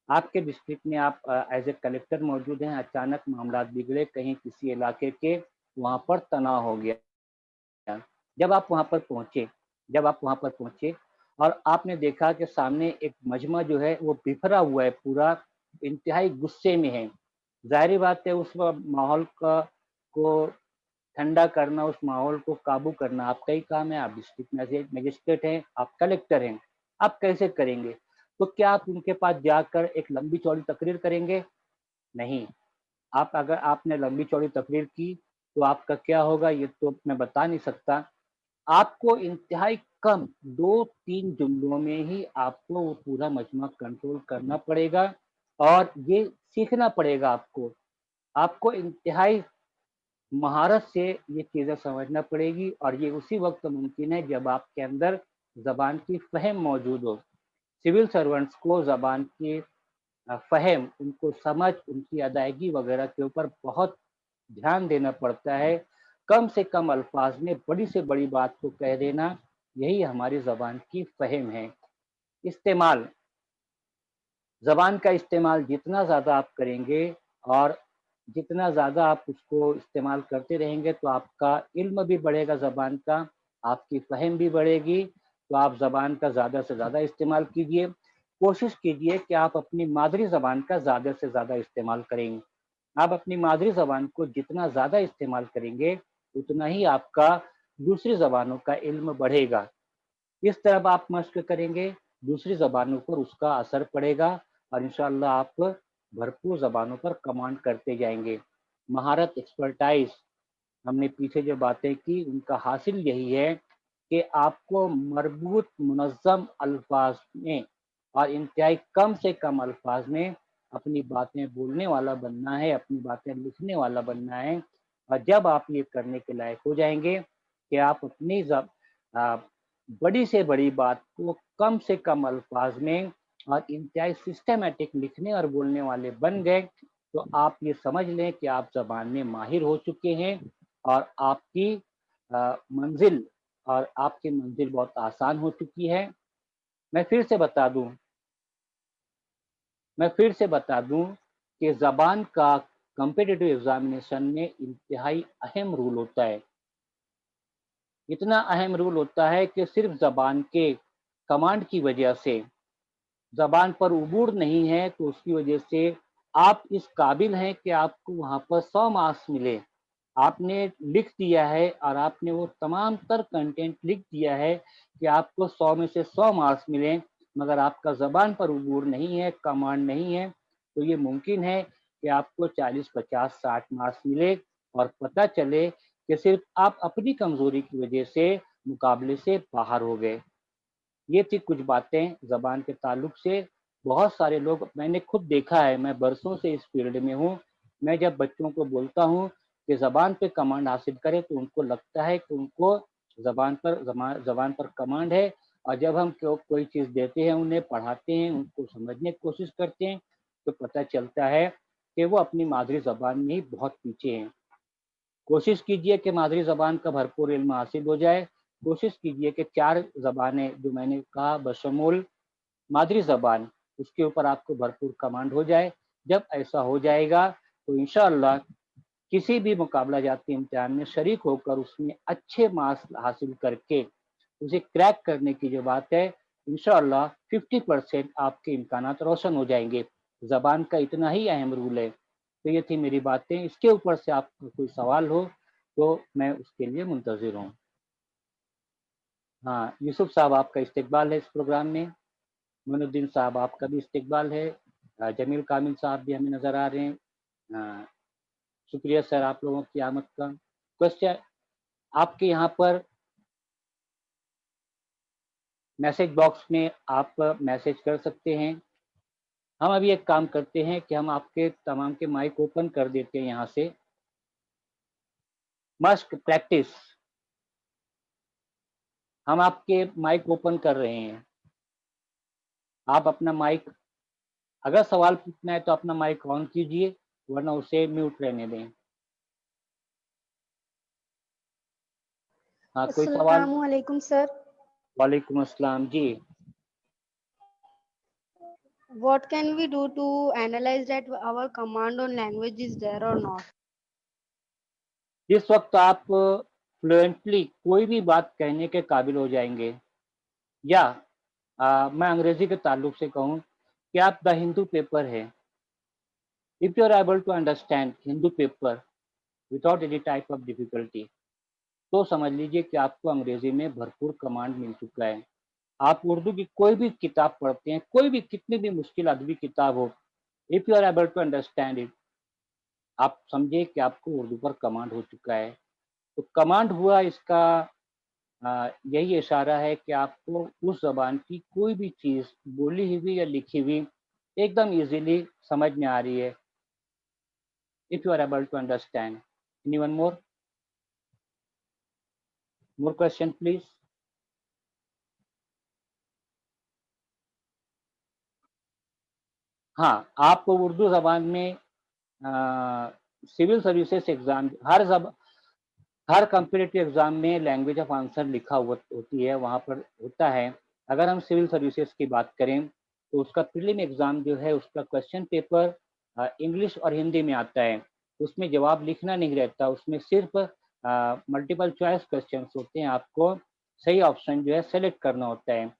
S1: आपके डिस्ट्रिक्ट में आप एज़ ए कलेक्टर मौजूद हैं, अचानक मामलात बिगड़े, कहीं किसी इलाके के वहाँ पर तनाव हो गया। जब आप वहाँ पर पहुँचे जब आप वहाँ पर पहुँचे और आपने देखा कि सामने एक मजमा जो है वो बिखरा हुआ है पूरा, इंतहाई गुस्से में है। ज़ाहिर-सी बात है उस माहौल का को ठंडा करना, उस माहौल को काबू करना आपका ही काम है, आप डिस्ट्रिक्ट मजिस्ट्रेट हैं, आप कलेक्टर हैं, आप कैसे करेंगे? तो क्या आप उनके पास जाकर एक लंबी-चौड़ी तकरीर करेंगे? नहीं। आप अगर आपने लंबी-चौड़ी तकरीर की, तो आपका क्या होगा ये तो मैं बता नहीं सकता। आपको इंतहाई कम 2-3 जुमलों में ही आपको वो पूरा मजमा कंट्रोल करना पड़ेगा और ये सीखना पड़ेगा आपको। आपको इंतहाई महारत से ये चीज़ें समझना पड़ेगी और ये उसी वक़्त मुमकिन है जब आपके अंदर ज़बान की फ़हम मौजूद हो। सिविल सर्वेंट्स को ज़बान की फ़हम, उनको समझ, उनकी अदायगी वग़ैरह के ऊपर बहुत ध्यान देना पड़ता है। कम से कम अल्फ़ाज़ में बड़ी से बड़ी बात को कह देना, यही हमारी ज़बान की फ़हम है। इस्तेमाल زبان کا استعمال جتنا زیادہ آپ کریں گے اور جتنا زیادہ آپ اس کو استعمال کرتے رہیں گے تو آپ کا علم بھی بڑھے گا زبان کا، آپ کی فہم بھی بڑھے گی، تو آپ زبان کا زیادہ سے زیادہ استعمال کیجئے۔ کوشش کیجئے کہ آپ اپنی مادری زبان کا زیادہ سے زیادہ استعمال کریں گے۔ آپ اپنی مادری زبان کو جتنا زیادہ استعمال کریں گے اتنا ہی آپ کا دوسری زبانوں کا علم بڑھے گا۔ اس طرح آپ مشق کریں گے دوسری زبانوں پر اس کا اثر پڑے گا اور انشاءاللہ آپ بھرپور زبانوں پر کمانڈ کرتے جائیں گے۔ مہارت، ایکسپرٹائز، ہم نے پیچھے جو باتیں کی ان کا حاصل یہی ہے کہ آپ کو مربوط منظم الفاظ میں اور انتہائی کم سے کم الفاظ میں اپنی باتیں بولنے والا بننا ہے، اپنی باتیں لکھنے والا بننا ہے، اور جب آپ یہ کرنے کے لائق ہو جائیں گے کہ آپ اپنی بڑی سے بڑی بات کو کم سے کم الفاظ میں اور انتہائی سسٹمیٹک لکھنے اور بولنے والے بن گئے تو آپ یہ سمجھ لیں کہ آپ زبان میں ماہر ہو چکے ہیں اور آپ کی منزل بہت آسان ہو چکی ہے۔ میں پھر سے بتا دوں کہ زبان کا کمپیٹیٹو ایگزامینیشن میں انتہائی اہم رول ہوتا ہے۔ اتنا اہم رول ہوتا ہے کہ صرف زبان کے کمانڈ کی وجہ سے زبان پر عبور نہیں ہے تو اس کی وجہ سے آپ اس قابل ہیں کہ آپ کو وہاں پر 100 مارکس ملے۔ آپ نے لکھ دیا ہے اور آپ نے وہ تمام تر کنٹینٹ لکھ دیا ہے کہ آپ کو 100 میں سے 100 مارکس ملیں، مگر آپ کا زبان پر عبور نہیں ہے، کمانڈ نہیں ہے، تو یہ ممکن ہے کہ آپ کو 40، 50، 60 مارکس ملے اور پتہ چلے کہ صرف آپ اپنی کمزوری کی وجہ سے مقابلے سے باہر ہو گئے۔ یہ تھی کچھ باتیں زبان کے تعلق سے۔ بہت سارے لوگ، میں نے خود دیکھا ہے، میں برسوں سے اس فیلڈ میں ہوں، میں جب بچوں کو بولتا ہوں کہ زبان پہ کمانڈ حاصل کرے تو ان کو لگتا ہے کہ ان کو زبان پر کمانڈ ہے، اور جب ہم کوئی چیز دیتے ہیں، انہیں پڑھاتے ہیں، ان کو سمجھنے کی کوشش کرتے ہیں تو پتہ چلتا ہے کہ وہ اپنی مادری زبان میں ہی بہت پیچھے ہیں۔ کوشش کیجئے کہ مادری زبان کا بھرپور علم حاصل ہو جائے۔ کوشش کیجئے کہ 4 زبانیں جو میں نے کہا بشمول مادری زبان، اس کے اوپر آپ کو بھرپور کمانڈ ہو جائے۔ جب ایسا ہو جائے گا تو انشاءاللہ کسی بھی مقابلہ جاتی امتحان میں شریک ہو کر اس میں اچھے مارکس حاصل کر کے اسے کریک کرنے کی جو بات ہے، انشاءاللہ 50% آپ کے امکانات روشن ہو جائیں گے۔ زبان کا اتنا ہی اہم رول ہے۔ تو یہ تھی میری باتیں۔ اس کے اوپر سے آپ کو کوئی سوال ہو تو میں اس کے لیے منتظر ہوں۔ ہاں، یوسف صاحب آپ کا استقبال ہے اس پروگرام میں، معین الدین صاحب آپ کا بھی استقبال ہے، جمیل کامل صاحب بھی ہمیں نظر آ رہے ہیں۔ شکریہ سر آپ لوگوں کی آمد کا۔ کوشچن آپ کے یہاں پر میسج باکس میں آپ میسج کر سکتے ہیں۔ ہم ابھی ایک کام کرتے ہیں کہ ہم آپ کے تمام کے مائک اوپن کر دیتے ہیں یہاں سے۔ مشق، پریکٹس، ہم آپ کے مائک اوپن کر رہے ہیں۔ آپ اپنا مائک، اگر سوال پوچھنا ہے تو اپنا مائک آن کیجئے ورنہ اسے میوٹ رہنے دیں۔ ہاں، کوئی سوال؟
S2: السلام علیکم سر۔
S1: وعلیکم السلام جی۔
S2: What can we do to analyze that our command on language is there or not?
S1: جس وقت آپ فلوئنٹلی کوئی بھی بات کہنے کے قابل ہو جائیں گے، یا میں انگریزی کے تعلق سے کہوں کہ آپ دا ہندو پیپر ہے، if you are able to understand Hindu paper without any type of difficulty، تو سمجھ لیجئے کہ آپ کو انگریزی میں بھرپور کمانڈ مل چکا ہے۔ آپ اردو کی کوئی بھی کتاب پڑھتے ہیں، کوئی بھی کتنی بھی مشکل ادبی کتاب ہو، if you are able to understand it، آپ سمجھے کہ آپ کو اردو پر کمانڈ ہو چکا ہے۔ تو کمانڈ ہوا، اس کا یہی اشارہ ہے کہ آپ کو اس زبان کی کوئی بھی چیز بولی ہوئی یا لکھی ہوئی ایک دم ایزیلی سمجھ میں آ رہی ہے۔ if you are able to understand. Anyone more? More question please. ہاں، آپ اردو زبان میں سول سروسز ایگزام، ہر کمپیٹیٹو ایگزام میں لینگویج آف آنسر لکھا ہوا ہوتی ہے، وہاں پر ہوتا ہے۔ اگر ہم سول سروسز کی بات کریں तो उसका प्रीलिम एग्ज़ाम जो है उसका क्वेश्चन पेपर इंग्लिश और हिंदी में आता है। उसमें जवाब लिखना नहीं रहता, उसमें सिर्फ मल्टीपल चॉइस क्वेश्चंस होते हैं, आपको सही ऑप्शन जो है सेलेक्ट करना होता है।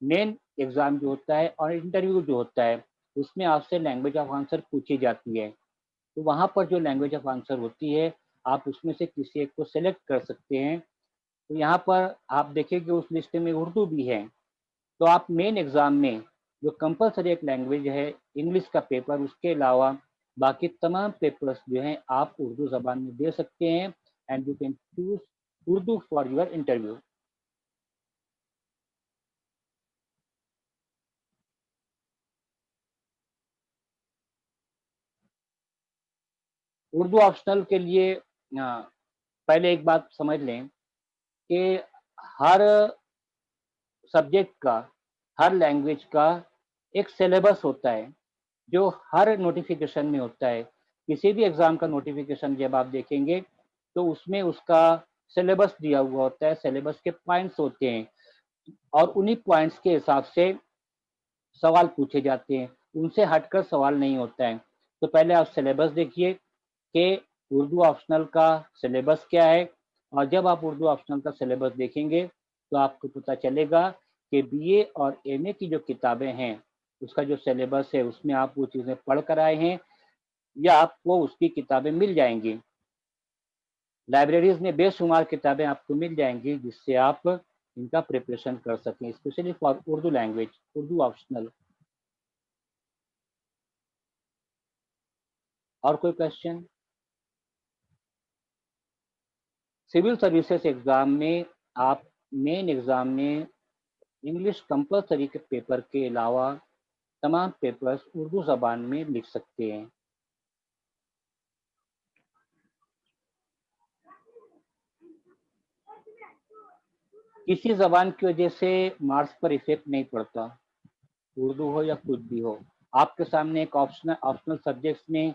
S1: मेन एग्ज़ाम जो होता है और इंटरव्यू जो होता है, उसमें आपसे लैंग्वेज ऑफ आंसर पूछी जाती है। तो वहाँ पर जो लैंग्वेज ऑफ आंसर होती है, आप उसमें से किसी एक को सेलेक्ट कर सकते हैं। तो यहाँ पर आप देखिए कि उस लिस्ट में उर्दू भी है। तो आप मेन एग्ज़ाम में जो कंपल्सरी एक लैंग्वेज है इंग्लिश का पेपर, उसके अलावा बाकी तमाम पेपर्स जो हैं आप उर्दू ज़बान में दे सकते हैं and you can choose Urdu for your interview. Urdu optional के लिए पहले एक बात समझ लें कि हर सब्जेक्ट का, हर लैंग्वेज का एक सिलेबस होता है, जो हर नोटिफिकेशन में होता है। किसी भी एग्ज़ाम का नोटिफिकेशन जब आप देखेंगे, तो उसमें उसका सिलेबस दिया हुआ होता है, सिलेबस के पॉइंट्स होते हैं और उन्हीं पॉइंट्स के हिसाब से सवाल पूछे जाते हैं, उनसे हटकर सवाल नहीं होता है। तो पहले आप सिलेबस देखिए कि उर्दू ऑप्शनल का सिलेबस क्या है, और जब आप उर्दू ऑप्शनल का सिलेबस देखेंगे, तो आपको पता चलेगा कि बीए और एमए की जो किताबें हैं, उसका जो सिलेबस है, उसमें आप वो चीज़ें पढ़ कर आए हैं या आपको उसकी किताबें मिल जाएँगी। लाइब्रेरीज़ में बेशुमार किताबें आपको मिल जाएँगी, जिससे आप इनका प्रिपरेशन कर सकें, specially for Urdu language, Urdu optional. और कोई क्वेश्चन? सिविल सर्विसेज एग्ज़ाम में आप मेन एग्ज़ाम में इंग्लिश कंपल्सरी के पेपर के अलावा तमाम पेपर्स उर्दू ज़बान में लिख सकते हैं। किसी ज़बान की वजह से मार्क्स पर इफ़ेक्ट नहीं पड़ता, उर्दू हो या कुछ भी हो। आपके सामने एक ऑप्शनल ऑप्शनल सब्जेक्ट्स में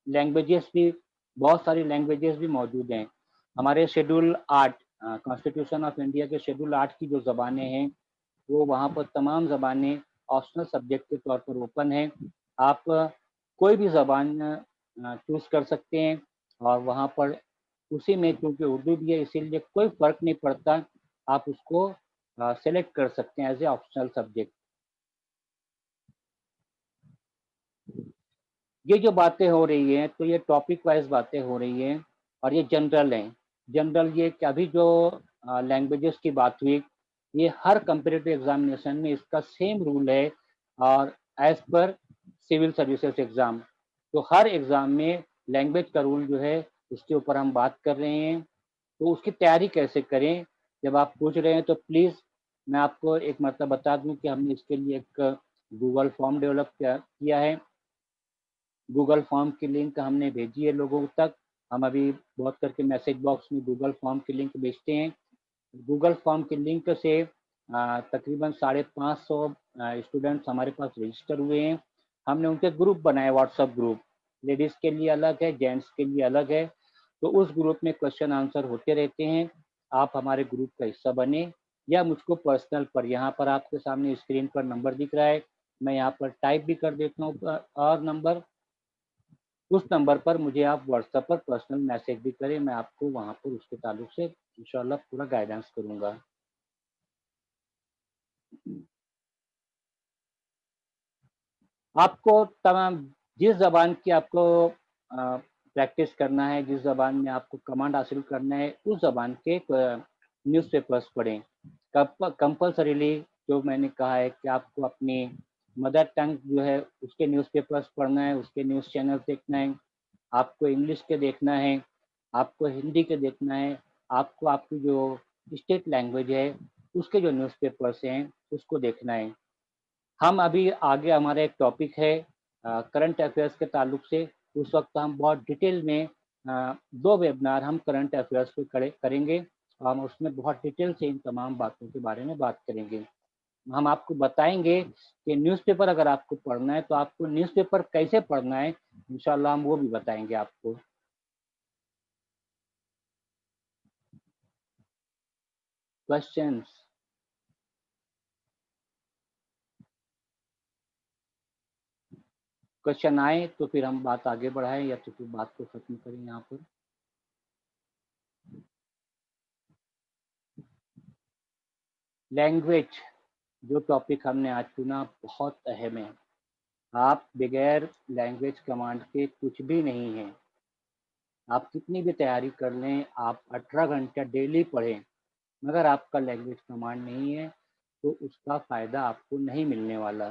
S1: लैंग्वेजेस भी, बहुत सारी लैंग्वेजेस भी मौजूद हैं। हमारे शेड्यूल 8 कॉन्स्टिट्यूशन ऑफ इंडिया के शेड्यूल 8 की जो ज़बानें हैं, वो वहाँ पर तमाम ज़बानें ऑप्शनल सब्जेक्ट के तौर पर ओपन हैं। आप कोई भी ज़बान चूज़ कर सकते हैं और वहाँ पर उसी में चूँकि उर्दू भी है, इसीलिए कोई फ़र्क नहीं पड़ता, आप उसको सेलेक्ट कर सकते हैं एज़ ए ऑप्शनल सब्जेक्ट। ये जो बातें हो रही हैं, तो ये टॉपिक वाइज़ बातें हो रही हैं और ये जनरल हैं। जनरल ये कि अभी जो लैंग्वेजेज़ की बात हुई, ये हर कॉम्पिटिटिव एग्ज़ामिनेशन में इसका सेम रूल है और as per civil services exam. तो हर एग्ज़ाम में लैंग्वेज का रूल जो है, उसके ऊपर हम बात कर रहे हैं। तो उसकी तैयारी कैसे करें? जब आप पूछ रहे हैं तो प्लीज़ मैं आपको एक मरतबा बता दूँ कि हमने इसके लिए एक गूगल फॉर्म डेवलप किया है। गूगल फॉर्म की लिंक हमने भेजी है लोगों तक। हम अभी बहुत करके मैसेज बॉक्स में गूगल फॉर्म की लिंक भेजते हैं। गूगल फॉर्म की लिंक से तकरीबन 550 स्टूडेंट्स हमारे पास रजिस्टर हुए हैं। हमने उनके ग्रुप बनाए, व्हाट्सएप ग्रुप। लेडीज़ के लिए अलग है, जेंट्स के लिए अलग है। तो उस ग्रुप में क्वेश्चन आंसर होते रहते हैं। आप हमारे ग्रुप का हिस्सा बने या मुझको पर्सनल पर, यहाँ पर आपके सामने स्क्रीन पर नंबर दिख रहा है, मैं यहाँ पर टाइप भी कर देता हूँ और नंबर, उस नंबर पर मुझे आप व्हाट्सएप पर पर्सनल मैसेज भी करें, मैं आपको वहाँ पर उसके ताल्लुक से इंशाल्लाह पूरा गाइडेंस करूँगा। आपको तमाम जिस ज़बान की आपको प्रैक्टिस करना है, जिस ज़बान में आपको कमांड हासिल करना है, उस ज़बान के न्यूज़पेपर्स पढ़ें। कंपल्सरीली जो मैंने कहा है कि आपको अपनी मदर टंग जो है, उसके न्यूज़पेपर्स पढ़ना है, उसके न्यूज़ चैनल देखना है, आपको इंग्लिश के देखना है, आपको हिंदी के देखना है, आपको आपकी जो स्टेट लैंग्वेज है, उसके जो न्यूज़पेपर्स हैं, उसको देखना है। हम अभी आगे, हमारा एक टॉपिक है करंट अफेयर्स के ताल्लुक से, उस वक्त हम बहुत डिटेल में 2 वेबिनार हम करंट अफेयर्स पे करेंगे। हम उसमें बहुत डिटेल से इन तमाम बातों के बारे में बात करेंगे। हम आपको बताएँगे कि न्यूज़पेपर अगर आपको पढ़ना है, तो आपको न्यूज़पेपर कैसे पढ़ना है, इंशाअल्लाह हम वो भी बताएँगे आपको। क्वेश्चन्स? क्वेश्चन आए तो फिर हम बात आगे बढ़ाएं या तो फिर बात को खत्म करें यहाँ पर। लैंग्वेज जो टॉपिक हमने आज चुना बहुत अहम है। आप बगैर लैंग्वेज कमांड के कुछ भी नहीं है। आप कितनी भी तैयारी कर लें, आप 18 घंटा डेली पढ़ें, मगर आपका लैंग्वेज कमांड नहीं है तो उसका फ़ायदा आपको नहीं मिलने वाला।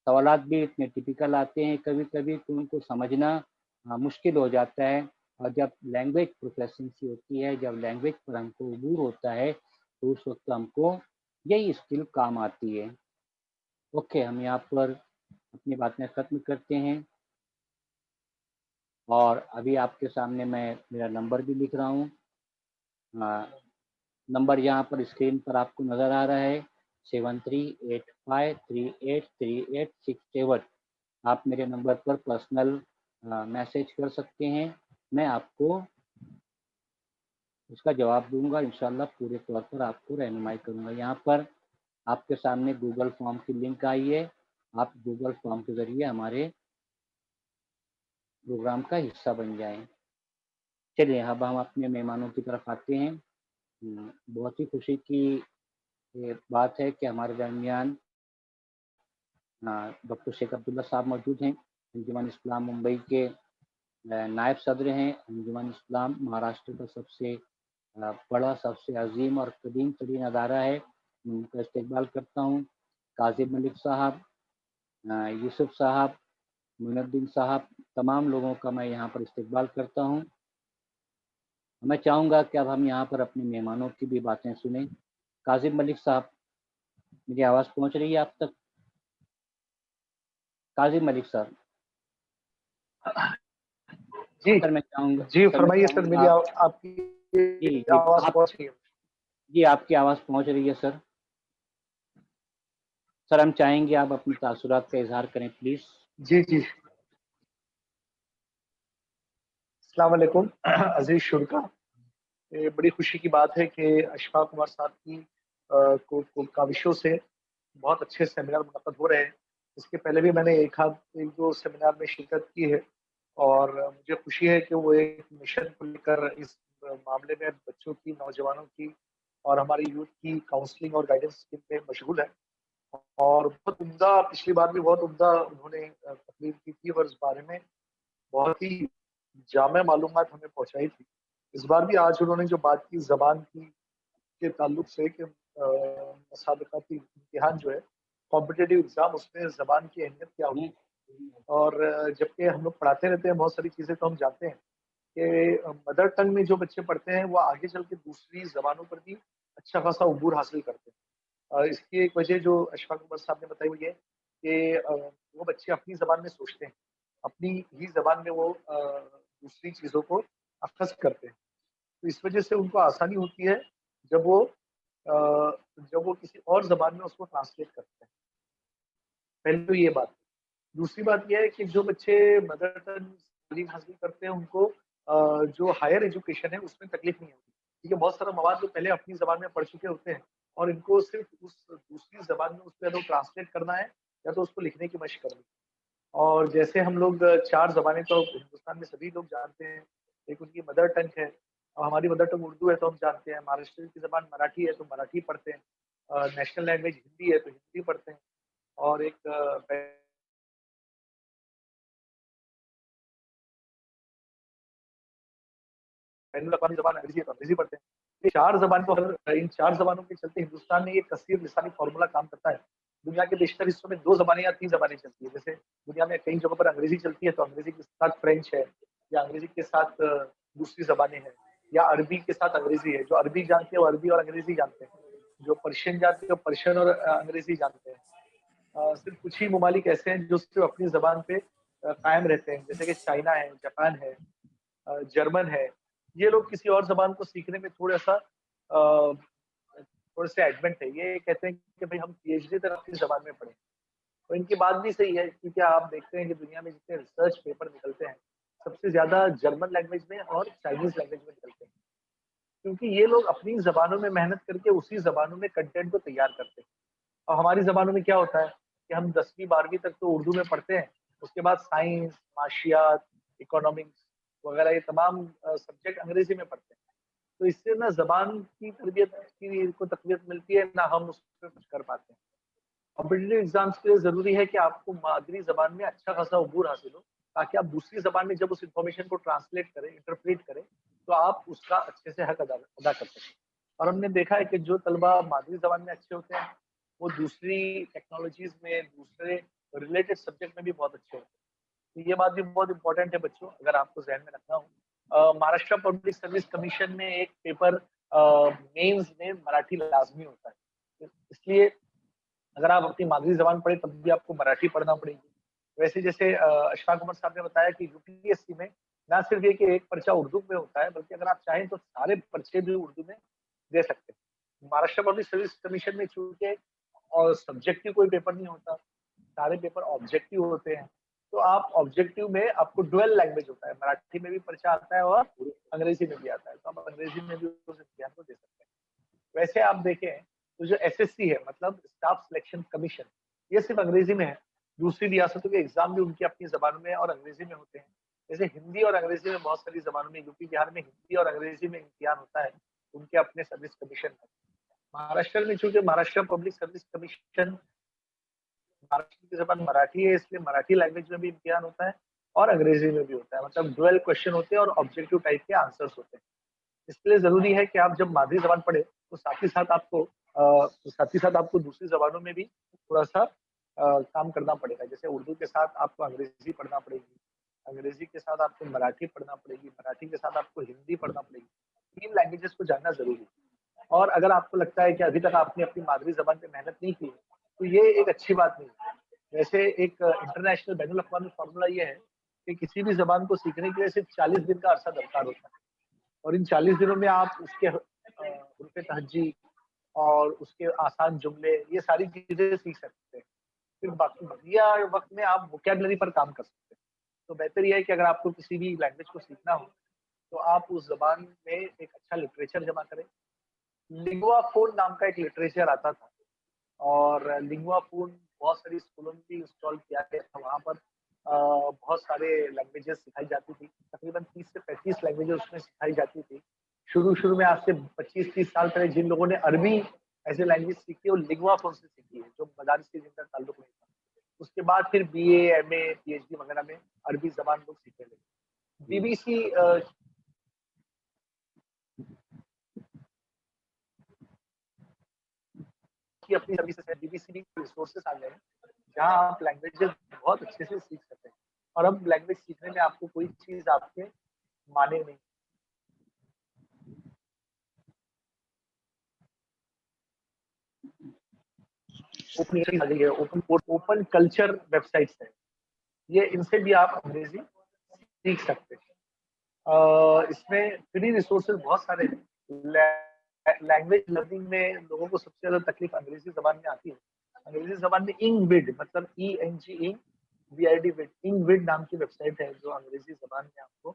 S1: सवालात भी इतने टिपिकल आते हैं कभी कभी तो उनको समझना मुश्किल हो जाता है। और जब लैंग्वेज प्रोफिशिएंसी होती है, जब लैंग्वेज पर हमको अबूर होता है, तो उस वक्त हमको यही स्किल काम आती है। ओके, हम यहाँ पर अपनी बातें ख़त्म करते हैं। और अभी आपके सामने मैं मेरा नंबर भी लिख रहा हूँ। नंबर यहाँ पर स्क्रीन पर आपको नज़र आ रहा है 7385383867। आप मेरे नंबर पर पर्सनल मैसेज कर सकते हैं, मैं आपको उसका जवाब दूंगा। इंशाल्लाह पूरे तौर पर आपको रहनुमाई करूंगा। यहाँ पर आपके सामने गूगल फॉर्म की लिंक आई है, आप गूगल फॉर्म के ज़रिए हमारे प्रोग्राम का हिस्सा बन जाएं। चलिए अब हम अपने मेहमानों की तरफ आते हैं। बहुत ही खुशी की ये बात है कि हमारे दरमियान डॉक्टर शेख अब्दुल्ला साहब मौजूद हैं। अंजुमन इस्लाम मुंबई के नायब सदर हैं। अंजुमन इस्लाम महाराष्ट्र का सबसे बड़ा, सबसे अजीम और कदीम तरीन अदारा है। उनका इस्तेकबाल करता हूँ। काजिम मलिक साहब, यूसुफ साहब, मुइनुद्दीन साहब, तमाम लोगों का मैं यहाँ पर इस्तेकबाल करता हूँ। मैं चाहूँगा कि अब हम यहाँ पर अपने मेहमानों की भी बातें सुनें। काजिम मलिक साहब, मेरी आवाज़ पहुँच रही है आप तक? काजिम मलिक साहब
S3: जी
S1: सर, मैं चाहूँगा
S3: जी फरमाइए सर, मेरी आपकी
S1: जी जी
S3: आवाज पहुंच रही है।
S1: जी, आपकी आवाज़ पहुँच रही है सर। सर, हम चाहेंगे आप अपने तासुरात का इजहार करें प्लीज़।
S3: जी जी, अस्सलाम वालेकुम अजीज शुरका। ये बड़ी खुशी की बात है कि अशफाक कुमार साहब की को काविशों से बहुत अच्छे सेमिनार मुनक़्क़द हो रहे हैं। इसके पहले भी मैंने एक दो सेमिनार में शिरकत की है और मुझे खुशी है कि वो एक मिशन को लेकर इस मामले में बच्चों की, नौजवानों की और हमारी यूथ की काउंसलिंग और गाइडेंस में मशगूल है। और बहुत उम्दा, पिछली बार भी बहुत उम्दा उन्होंने तकरीर की थी और इस बारे में बहुत ही जामे मालूमात हमें पहुंचाई थी। इस बार भी आज उन्होंने जो बात की ज़बान की के ताल्लुक से कि मुसाबक़ाती इम्तिहान जो है, कॉम्पिटिटिव एग्ज़ाम, उसमें ज़बान की अहमियत क्या होती है। और जबकि हम लोग पढ़ाते रहते हैं बहुत सारी चीज़ें, तो हम जानते हैं कि मदर टंग में जो बच्चे पढ़ते हैं वो आगे चल के दूसरी ज़बानों पर भी अच्छा खासा अबूर हासिल करते हैं। इसकी एक वजह जो अशफाक उमर साहब ने बताई वो ये कि वो बच्चे अपनी ज़बान में सोचते हैं, अपनी ही ज़बान में वो दूसरी चीज़ों को अख़ज़ करते हैं। तो इस वजह से उनको आसानी होती है जब वो किसी और ज़बान में उसको ट्रांसलेट करते हैं। पहली तो ये बात। दूसरी बात ये है कि जो बच्चे मदर टंग तालीम हासिल करते हैं उनको जो हायर एजुकेशन है उसमें तकलीफ नहीं होती, क्योंकि बहुत सारा मवाद वो पहले अपनी ज़बान में पढ़ चुके होते हैं और इनको सिर्फ उस दूसरी ज़बान में उसको या तो ट्रांसलेट करना है या तो उसको लिखने की मशक करनी है। और जैसे हम लोग 4 ज़बानें तो हिंदुस्तान में सभी लोग जानते हैं। एक उनकी मदर टंग है, और हमारी मदर टंग उर्दू है तो हम जानते हैं। महाराष्ट्र की ज़बान मराठी है तो मराठी पढ़ते हैं। नेशनल लैंग्वेज हिंदी है तो हिंदी पढ़ते हैं। और एक बैनुल-अक़वामी ज़बान अंग्रेज़ी है तो अंग्रेज़ी पढ़ते हैं। ये 4 ज़बान तो इन 4 ज़बानों के चलते हिंदुस्तान में ये कसीर लिसानी फ़ॉर्मूला काम करता है। दुनिया के बेशतर हिस्सों में 2 ज़बानें या 3 ज़बानें चलती है। जैसे दुनिया में कई जगहों पर अंग्रेज़ी चलती है तो अंग्रेज़ी के साथ फ्रेंच है, या अंग्रेज़ी के साथ दूसरी ज़बानें हैं, या अरबी के साथ अंग्रेज़ी है। जो अरबी जानते हैं वो अरबी और अंग्रेज़ी जानते हैं। जो पर्शियन जानते हैं वो पर्शियन और अंग्रेज़ी जानते हैं। सिर्फ़ कुछ ही ममालिक ऐसे हैं जो सिर्फ़ अपनी ज़बान पे कायम रहते हैं, जैसे कि चाइना है, जापान है, जर्मन है। ये लोग किसी और ज़बान को सीखने में थोड़े से एडमेंट है। ये कहते हैं कि भाई हम पीएचडी तक अपनी ज़बान में पढ़ें। और इनकी बात भी सही है, क्योंकि आप देखते हैं कि दुनिया में जितने रिसर्च पेपर निकलते हैं, सबसे ज़्यादा जर्मन लैंग्वेज में और चाइनीज़ लैंग्वेज में निकलते हैं। क्योंकि ये लोग अपनी ज़बानों में मेहनत करके उसी ज़बानों में कंटेंट को तैयार करते हैं। और हमारी ज़बानों में क्या होता है کہ ہم 10ویں 12ویں تک تو اردو میں پڑھتے ہیں، اس کے بعد سائنس، معاشیات، اکنامکس وغیرہ یہ تمام سبجیکٹ انگریزی میں پڑھتے ہیں. تو اس سے نہ زبان کی تربیت کی کو تقویت ملتی ہے، نہ ہم اس پہ کچھ کر پاتے ہیں. کمپٹیٹیو ایگزامس کے لیے ضروری ہے کہ آپ کو مادری زبان میں اچھا خاصا عبور حاصل ہو، تاکہ آپ دوسری زبان میں جب اس انفارمیشن کو ٹرانسلیٹ کریں، انٹرپریٹ کریں، تو آپ اس کا اچھے سے حق ادا کر سکیں. اور ہم نے دیکھا ہے کہ جو طلبہ مادری زبان میں اچھے ہوتے ہیں وہ دوسری ٹیکنالوجیز میں، دوسرے ریلیٹڈ سبجیکٹ میں بھی بہت اچھے ہوتے ہیں. تو یہ بات بھی بہت امپورٹنٹ ہے بچوں، اگر آپ کو ذہن میں رکھنا ہو. مہاراشٹر پبلک سروس کمیشن میں ایک پیپر مینز میں مراٹھی لازمی ہوتا ہے، اس لیے اگر آپ اپنی مادری زبان پڑھیں تب بھی آپ کو مراٹھی پڑھنا پڑے گی. ویسے جیسے اشفاق عمر صاحب نے بتایا کہ UPSC میں نہ صرف یہ کہ ایک پرچہ اردو میں ہوتا ہے، بلکہ اگر آپ چاہیں تو سارے پرچے بھی اردو میں دے سکتے ہیں. مہاراشٹر پبلک سروس کمیشن میں چونکہ اور سبجیکٹو کوئی پیپر نہیں ہوتا، سارے پیپر آبجیکٹو ہوتے ہیں، تو آپ آبجیکٹو میں آپ کو ڈویل لینگویج ہوتا ہے، مراٹھی میں بھی پرچہ آتا ہے اور انگریزی میں بھی آتا ہے، تو آپ انگریزی میں بھی اس امتحان کو دے سکتے ہیں. ویسے آپ دیکھیں تو جو SSC ہے، مطلب اسٹاف سلیکشن کمیشن، یہ صرف انگریزی میں ہے. دوسری ریاستوں کے ایگزام بھی ان کی اپنی زبانوں میں اور انگریزی میں ہوتے ہیں. جیسے ہندی اور انگریزی میں بہت ساری زبانوں میں، UP بہار میں ہندی اور انگریزی میں امتحان ہوتا ہے، ان کے اپنے سروس کمیشن ہے. مہاراشٹر میں چونکہ Maharashtra public service commission Maharashtra کی زبان مراٹھی ہے، اس لیے مراٹھی لینگویج میں بھی امتحان ہوتا ہے اور انگریزی میں بھی ہوتا ہے. مطلب ڈویل کوشچن ہوتے ہیں اور آبجیکٹو ٹائپ کے آنسرس ہوتے ہیں. اس کے لیے ضروری ہے کہ آپ جب مادری زبان پڑھیں تو ساتھ ہی ساتھ آپ کو دوسری زبانوں میں بھی تھوڑا سا کام کرنا پڑے گا. جیسے اردو کے ساتھ آپ کو انگریزی پڑھنا پڑے گی، انگریزی کے ساتھ آپ کو مراٹھی پڑھنا پڑے گی، مراٹھی کے ساتھ آپ کو ہندی پڑھنا پڑے گی. 3 لینگویجز کو جاننا ضروری ہے. اور اگر آپ کو لگتا ہے کہ ابھی تک آپ نے اپنی مادری زبان پہ محنت نہیں کی تو یہ ایک اچھی بات نہیں ہے. ویسے ایک انٹرنیشنل بین الاقوامی فارمولا یہ ہے کہ کسی بھی زبان کو سیکھنے کے لیے صرف 40 دن کا عرصہ درکار ہوتا ہے، اور ان 40 دنوں میں آپ اس کے حروف تہجی اور اس کے آسان جملے یہ ساری چیزیں سیکھ سکتے ہیں. پھر باقی وقت میں آپ ووکیبلری پر کام کر سکتے ہیں. تو بہتر یہ ہے کہ اگر آپ کو کسی بھی لینگویج کو سیکھنا ہو تو آپ اس زبان میں ایک اچھا لٹریچر جمع کریں. لنگوا فون نام کا ایک لٹریچر آتا تھا، اور لنگوا فون بہت ساری اسکولوں میں بھی انسٹال کیا گیا تھا. وہاں پر بہت سارے لینگویجز سکھائی جاتی تھی، تقریباً 30 سے 35 لینگویجز اس میں سکھائی جاتی تھی. شروع میں آج سے 25-30 سال پہلے جن لوگوں نے عربی ایز اے لینگویج سیکھی وہ لنگوا فون سے سیکھی ہے، جو مدارس سے جن کا تعلق نہیں تھا. اس کے بعد پھر BA MA PhD وغیرہ میں عربی زبان لوگ سیکھنے لگے. BBC کی اپنی سروسز ہے، BBC بھی ریسورسز آ گئے ہیں جہاں آپ لینگویجز بہت اچھے سے سیکھ سکتے ہیں. اور اب لینگویج سیکھنے میں آپ کو کوئی چیز آپ کے مانے نہیں. اوپن کلچر ویب سائٹس ہیں، یہ ان سے بھی آپ انگریزی سیکھ سکتے ہیں. اس میں فری ریسورسز بہت سارے ہیں. لینگویج لرننگ میں لوگوں کو سب سے زیادہ تکلیف انگریزی زبان میں آتی ہے. انگریزی زبان میں انگ مطلب ENG نام کی ویب سائٹ ہے جو انگریزی زبان میں آپ کو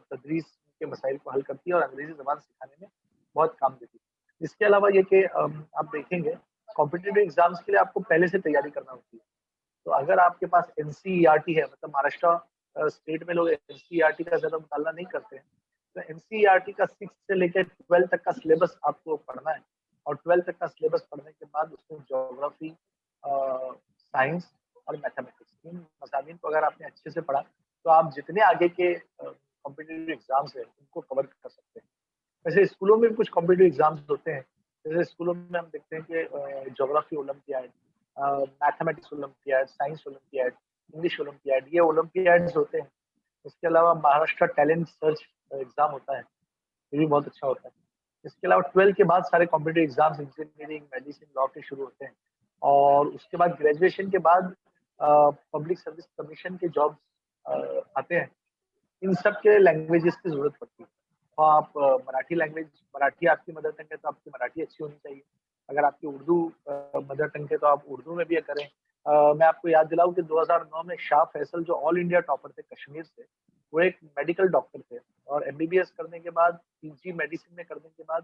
S3: تدریس کے مسائل کو حل کرتی ہے اور انگریزی زبان سکھانے میں بہت کام دیتی ہے. اس کے علاوہ یہ کہ آپ دیکھیں گے کمپٹیٹیو ایگزامس کے لیے آپ کو پہلے سے تیاری کرنا ہوتی ہے. تو اگر آپ کے پاس NCERT ہے، مطلب مہاراشٹر اسٹیٹ میں لوگ NCERT کا زیادہ مطالعہ نہیں کرتے ہیں، تو NCERT کا 6 سے لے کے 12 تک کا سلیبس آپ کو پڑھنا ہے. اور 12 تک کا سلیبس پڑھنے کے بعد اس میں جیوگرافی، سائنس اور میتھمیٹکس، ان مضامین کو اگر آپ نے اچھے سے پڑھا تو آپ جتنے آگے کے کمپٹیٹیو ایگزامس ہیں ان کو کور کر سکتے ہیں. ویسے اسکولوں میں بھی کچھ کمپٹیٹیو ایگزامس ہوتے ہیں. جیسے اسکولوں میں ہم دیکھتے ہیں کہ geography olympiad, mathematics olympiad, science olympiad, English olympiad, یہ اولمپیاڈز ہوتے ہیں. اس کے علاوہ مہاراشٹر ٹیلنٹ سرچ ایگزام ہوتا ہے، یہ بھی بہت اچھا ہوتا ہے. اس کے علاوہ 12 کے بعد سارے competitive exams engineering, medicine, law کے شروع ہوتے ہیں. اور اس کے بعد گریجویشن کے بعد پبلک سروس کمیشن کے جابس آتے ہیں. ان سب کے لینگویجز کی ضرورت پڑتی ہے. آپ مراٹھی آپ کی مدر ٹنگ ہے تو آپ کی مراٹھی اچھی ہونی چاہیے. اگر آپ کی اردو مدر ٹنگ ہے تو آپ اردو میں بھی کریں. میں آپ کو یاد دلاؤں کہ 2009 میں شاہ فیصل جو آل انڈیا ٹاپر تھے کشمیر سے، وہ ایک میڈیکل ڈاکٹر تھے اور MBBS کرنے کے بعد PG میڈیسن میں کرنے کے بعد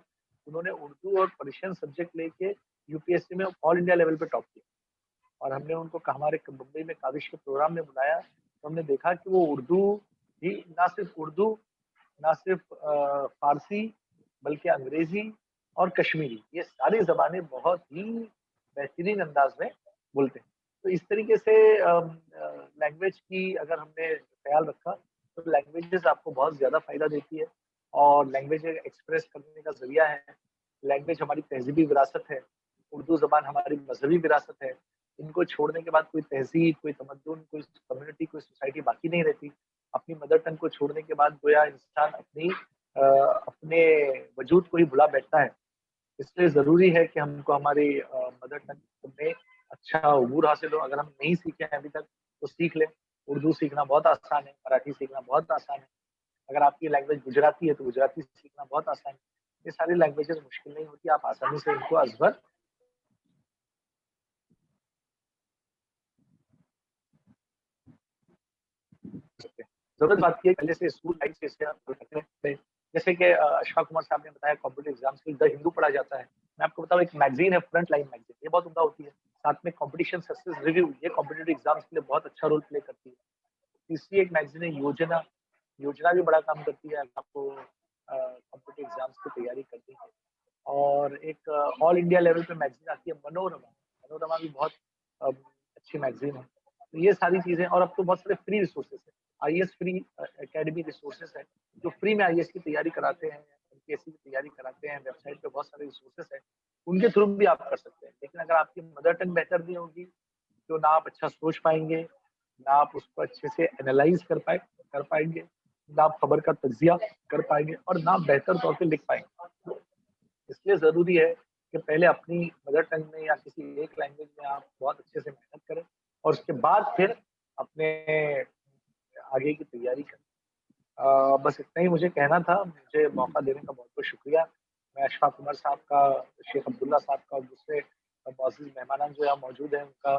S3: انہوں نے اردو اور پرشین سبجیکٹ لے کے UPSC میں آل انڈیا لیول پہ ٹاپ کیا. اور ہم نے ان کو ہمارے ممبئی میں کاوش کے پروگرام میں بلایا تو ہم نے دیکھا کہ وہ اردو ہی نہ صرف فارسی بلکہ انگریزی اور کشمیری یہ ساری زبانیں بہت ہی بہترین انداز میں بولتے ہیں. تو اس طریقے سے لینگویج کی اگر ہم نے خیال رکھا تو لینگویجز آپ کو بہت زیادہ فائدہ دیتی ہے اور لینگویج ایکسپریس کرنے کا ذریعہ ہے. لینگویج ہماری تہذیبی وراثت ہے. اردو زبان ہماری مذہبی وراثت ہے. ان کو چھوڑنے کے بعد کوئی تہذیب کوئی تمدن کوئی کمیونٹی کوئی سوسائٹی باقی نہیں رہتی. اپنی مدر ٹنگ کو چھوڑنے کے بعد گویا انسان اپنے وجود کو ہی بھلا بیٹھتا ہے. اس لیے ضروری ہے کہ ہم کو ہماری مدر ٹنگ میں اچھا عبور حاصل ہو. اگر ہم نہیں سیکھے ہیں ابھی تک تو سیکھ لیں. اردو سیکھنا بہت آسان ہے. مراٹھی سیکھنا بہت آسان ہے. اگر آپ کی لینگویج گجراتی ہے تو گجراتی سیکھنا بہت آسان ہے. یہ ساری لینگویجز مشکل نہیں ہوتی. آپ آسانی سے ان کو ازبر ضرورت بات کی ہے پہلے سے اسکول لائف جیسے کہ اشفاق کمار صاحب نے بتایا کمپٹیٹیو ایگزامس کے لیے دا ہندو پڑھا جاتا ہے. میں آپ کو بتاؤں ایک میگزین ہے فرنٹ لائن میگزین. یہ بہت عمدہ ہوتی ہے. ساتھ میں کمپٹیشن سکسیس ریویو یہ کمپٹیٹیو ایگزامس کے لیے بہت اچھا رول پلے کرتی ہے. تیسری ایک میگزین ہے یوجنا بھی بڑا کام کرتی ہے. آپ کو کمپٹیٹیو ایگزامس کی تیاری کرتی ہے. اور ایک آل انڈیا لیول پہ میگزین آتی ہے منورما بھی بہت اچھی میگزین ہے. تو یہ ساری چیزیں اور اب تو بہت سارے فری ریسورسز ہیں. I S free academy resources ہے جو فری میں آئی ایس کی تیاری کراتے ہیں ایم پی ایس سی کی تیاری کراتے ہیں. ویب سائٹ پہ بہت سارے ریسورسز ہیں. ان کے تھرو بھی آپ کر سکتے ہیں. لیکن اگر آپ کی مدر ٹنگ بہتر نہیں ہوگی تو نہ آپ اچھا سوچ پائیں گے نہ آپ اس کو اچھے سے اینالائز کر پائیں گے نہ آپ خبر کا تجزیہ کر پائیں گے اور نہ بہتر طور پہ لکھ پائیں گے. اس لیے ضروری ہے کہ پہلے اپنی مدر ٹنگ میں یا کسی ایک لینگویج میں آپ بہت اچھے سے محنت کریں اور اس کے بعد پھر اپنے آگے کی تیاری کریں. بس اتنا ہی مجھے کہنا تھا. مجھے موقع دینے کا بہت بہت شکریہ. میں اشفاق عمر صاحب کا شیخ عبداللہ صاحب کا اور دوسرے معزز مہمانان جو یہاں موجود ہیں ان کا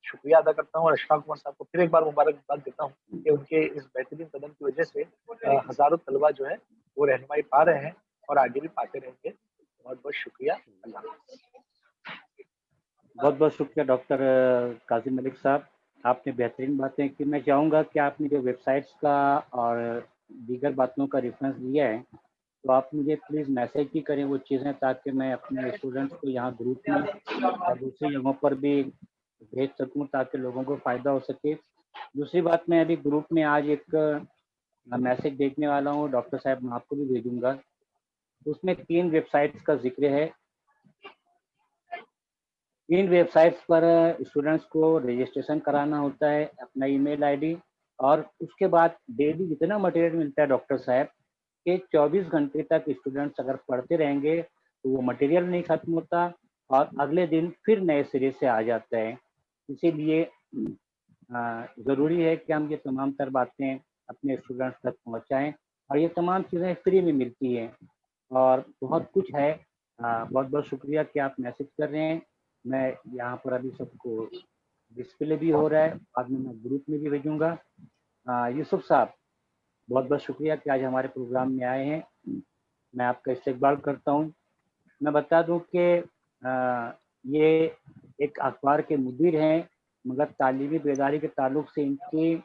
S3: شکریہ ادا کرتا ہوں اور اشفاق عمر صاحب کو پھر ایک بار مبارکباد دیتا ہوں کہ ان کے اس بہترین قدم کی وجہ سے ہزاروں طلبہ جو ہے وہ رہنمائی پا رہے ہیں اور آگے بھی پاتے رہیں گے. بہت بہت شکریہ. اللہ حافظ.
S1: بہت بہت شکریہ ڈاکٹر قاسم ملک صاحب. آپ نے بہترین باتیں کی. میں چاہوں گا کہ آپ نے جو ویب سائٹس کا اور دیگر باتوں کا ریفرنس دیا ہے تو آپ مجھے پلیز میسیج بھی کریں وہ چیزیں تاکہ میں اپنے اسٹوڈنٹس کو یہاں گروپ میں اور دوسری جگہوں پر بھی بھیج سکوں تاکہ لوگوں کو فائدہ ہو سکے. دوسری بات میں ابھی گروپ میں آج ایک میسیج بھیجنے والا ہوں ڈاکٹر صاحب میں آپ کو بھی بھیجوں گا. اس میں 3 ویب سائٹس کا ذکر ہے. 3 ویب سائٹس پر اسٹوڈنٹس کو رجسٹریشن کرانا ہوتا ہے اپنا ای میل آئی ڈی اور اس کے بعد ڈیلی اتنا مٹیریل ملتا ہے ڈاکٹر صاحب کہ 24 گھنٹے تک اسٹوڈنٹس اگر پڑھتے رہیں گے تو وہ مٹیریل نہیں ختم ہوتا اور اگلے دن پھر نئے سرے سے آ جاتا ہے. اسی لیے ضروری ہے کہ ہم یہ تمام تر باتیں اپنے اسٹوڈنٹس تک پہنچائیں اور یہ تمام چیزیں فری میں ملتی ہیں اور بہت کچھ ہے. بہت بہت شکریہ کہ آپ میسیج کر رہے ہیں. میں یہاں پر ابھی سب کو ڈسپلے بھی ہو رہا ہے بعد میں گروپ میں بھی بھیجوں گا. یوسف صاحب بہت بہت شکریہ کہ آج ہمارے پروگرام میں آئے ہیں. میں آپ کا استقبال کرتا ہوں. میں بتا دوں کہ یہ ایک اخبار کے مدیر ہیں مگر تعلیمی بیداری کے تعلق سے ان کی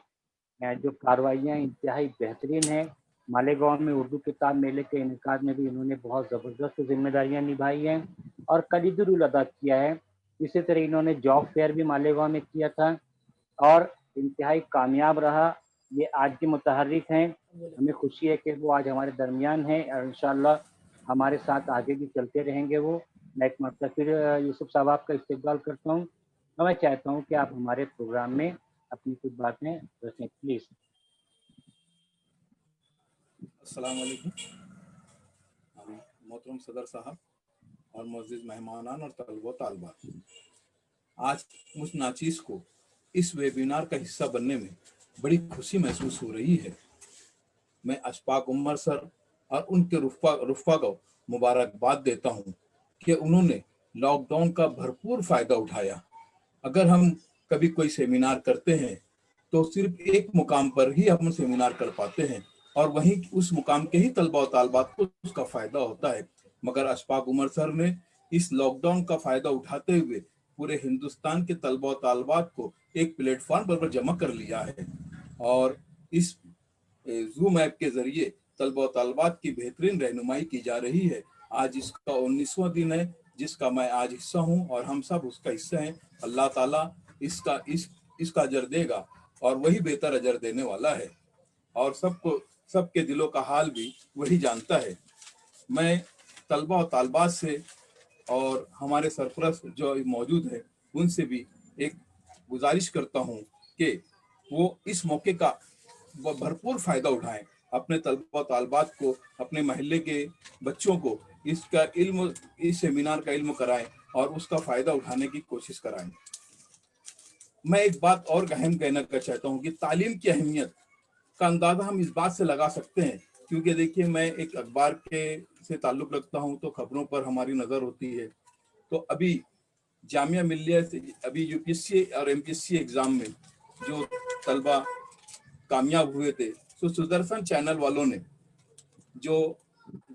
S1: جو کاروائیاں انتہائی بہترین ہیں. مالیگاؤں میں اردو کتاب میلے کے انعقاد میں بھی انہوں نے بہت زبردست ذمہ داریاں نبھائی ہیں اور کلیدی رول ادا کیا ہے. اسی طرح انہوں نے جاب فیئر بھی مالیگاؤں میں کیا تھا اور انتہائی کامیاب رہا. یہ آج کے متحرک ہیں. ہمیں خوشی ہے کہ وہ آج ہمارے درمیان ہیں اور انشاءاللہ ہمارے ساتھ آگے بھی چلتے رہیں گے. وہ میں ایک مرتبہ پھر یوسف صاحب آپ کا استقبال کرتا ہوں. میں چاہتا ہوں کہ آپ ہمارے پروگرام میں اپنی کچھ باتیں رکھیں پلیز.
S4: السلام علیکم محترم صدر صاحب اور معزز مہمانان اور طلبہ و طالبات. آج مجھ ناچیز کو اس ویبینار کا حصہ بننے میں بڑی خوشی محسوس ہو رہی ہے. میں اشفاق عمر سر اور ان کے رفقا کو مبارکباد دیتا ہوں کہ انہوں نے لاک ڈاؤن کا بھرپور فائدہ اٹھایا. اگر ہم کبھی کوئی سیمینار کرتے ہیں تو صرف ایک مقام پر ہی ہم سیمینار کر پاتے ہیں اور وہیں اس مقام کے ہی طلبہ و طالبات کو اس کا فائدہ ہوتا ہے. مگر اشفاق عمر سر نے اس لاک ڈاؤن کا فائدہ اٹھاتے ہوئے पूरे हिंदुस्तान के तलबा और तालबात को एक प्लेटफॉर्म पर जमा कर लिया है और इस जूम ऐप के जरिए तलबा और तालबात की बेहतरीन रहनुमाई की जा रही है। आज इसका 19वां दिन है जिसका मैं आज हिस्सा हूं और हम सब उसका हिस्सा हैं। अल्लाह ताला इसका अजर देगा और वही बेहतर अजर देने वाला है और सबके दिलों का हाल भी वही जानता है। मैं तलबा और तालबात से और हमारे सरपरस्त जो मौजूद है उनसे भी एक गुजारिश करता हूं कि वो इस मौके का भरपूर फायदा उठाएं, अपने तलबा और तालबात को, अपने महल्ले के बच्चों को इसका इल्म, इस सेमिनार का इल्म कराएं और उसका फायदा उठाने की कोशिश कराएं। मैं एक बात और अहम कहना चाहता हूं कि तालीम की अहमियत का अंदाजा हम इस बात से लगा सकते हैं क्योंकि देखिए मैं एक अखबार के से ताल्लुक रखता हूं तो खबरों पर हमारी नजर होती है। तो अभी जामिया मिल्लिया से अभी यूपीएससी और एमपीएससी एग्जाम में जो तलबा कामयाब हुए थे तो सुदर्शन चैनल वालों ने जो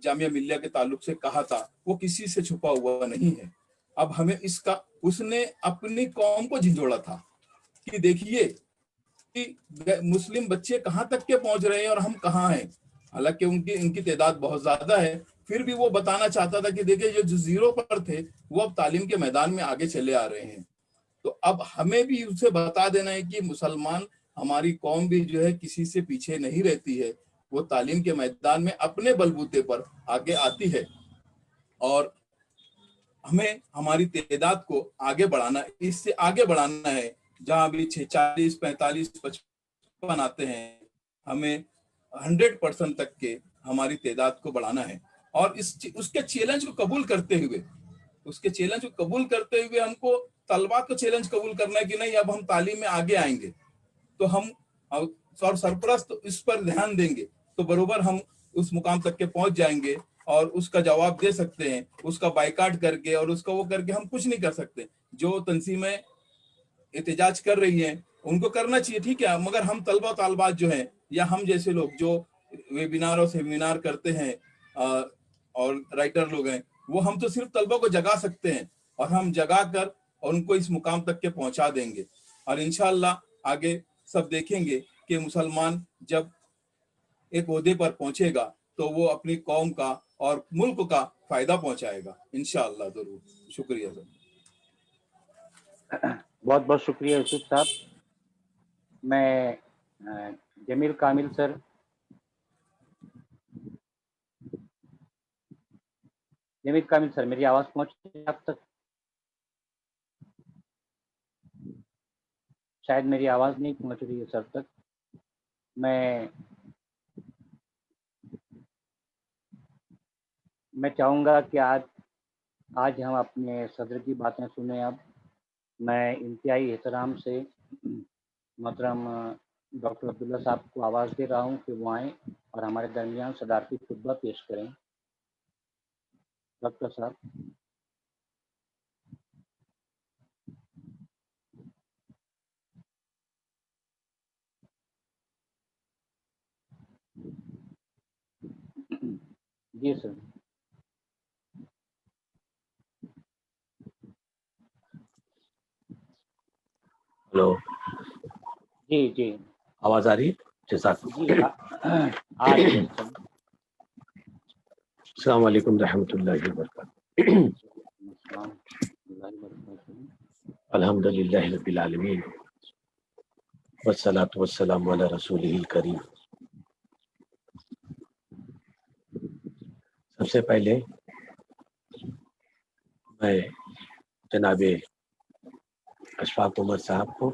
S4: जामिया मिल्लिया के ताल्लुक से कहा था वो किसी से छुपा हुआ नहीं है। अब हमें इसका, उसने अपनी कौम को झिंझोड़ा था कि देखिए कि मुस्लिम बच्चे कहां तक के पहुंच रहे हैं और हम कहां हैं। हालांकि उनकी तादाद बहुत ज्यादा है, फिर भी वो बताना चाहता था कि देखिए जो जीरो पर थे वो अब तालीम के मैदान में आगे चले आ रहे हैं। तो अब हमें भी उसे बता देना है कि मुसलमान, हमारी कौम भी जो है किसी से पीछे नहीं रहती है, वो तालीम के मैदान में अपने बलबूते पर आगे आती है और हमें हमारी तादाद को आगे बढ़ाना, इससे आगे बढ़ाना है। जहां भी 40, 45, 55 आते हैं, हमें 100% तक के हमारी तादाद को बढ़ाना है और उसके चैलेंज को कबूल करते हुए हमको तलबा को चैलेंज कबूल करना है कि नहीं अब हम तालीम में आगे आएंगे तो हम और सरपरस्त इस पर ध्यान देंगे तो बरोबर हम उस मुकाम तक के पहुंच जाएंगे और उसका जवाब दे सकते हैं। उसका बाइकाट करके और उसका वो करके हम कुछ नहीं कर सकते। जो तंजीमें एहतजाज कर रही हैं उनको करना चाहिए, ठीक है, मगर हम तलबा तालबात जो हैं या हम जैसे लोग जो वेबिनार और सेमिनार करते हैं और राइटर लोग हैं, वो हम तो सिर्फ तलबा को जगा सकते हैं और हम जगा कर और उनको इस मुकाम तक के पहुंचा देंगे और इंशाअल्लाह आगे सब देखेंगे कि मुसलमान जब एक ओहदे पर पहुंचेगा तो वो अपनी कौम का और मुल्क का फायदा पहुंचाएगा इंशाअल्लाह जरूर। शुक्रिया सर।
S1: बहुत बहुत शुक्रिया यूसुफ साहब। मैं जमील कामिल सर, जमील कामिल सर मेरी आवाज पहुंच रही है आप तक? शायद मेरी आवाज नहीं पहुंच रही है सर तक। मैं चाहूंगा कि आज हम अपने सदर की बातें सुने। अब मैं इंतहाई एहतराम से मोहतरम डॉक्टर अब्दुल्ला साहब को आवाज़ दे रहा हूं कि वो आएँ और हमारे दरमियान सदारती खुतबा पेश करें। डॉक्टर साहब। जी सर।
S5: हेलो
S1: जी जी,
S5: आवाज आ रही है? अस्सलाम वालेकुम रहमतुल्लाहि व बरकातहू। अल्हम्दुलिल्लाहि रब्बिल आलमीन वस्सलातु वस्सलामु अला रसूलिहिल करीम। सबसे पहले मैं जनाब अशफाक उमर साहब को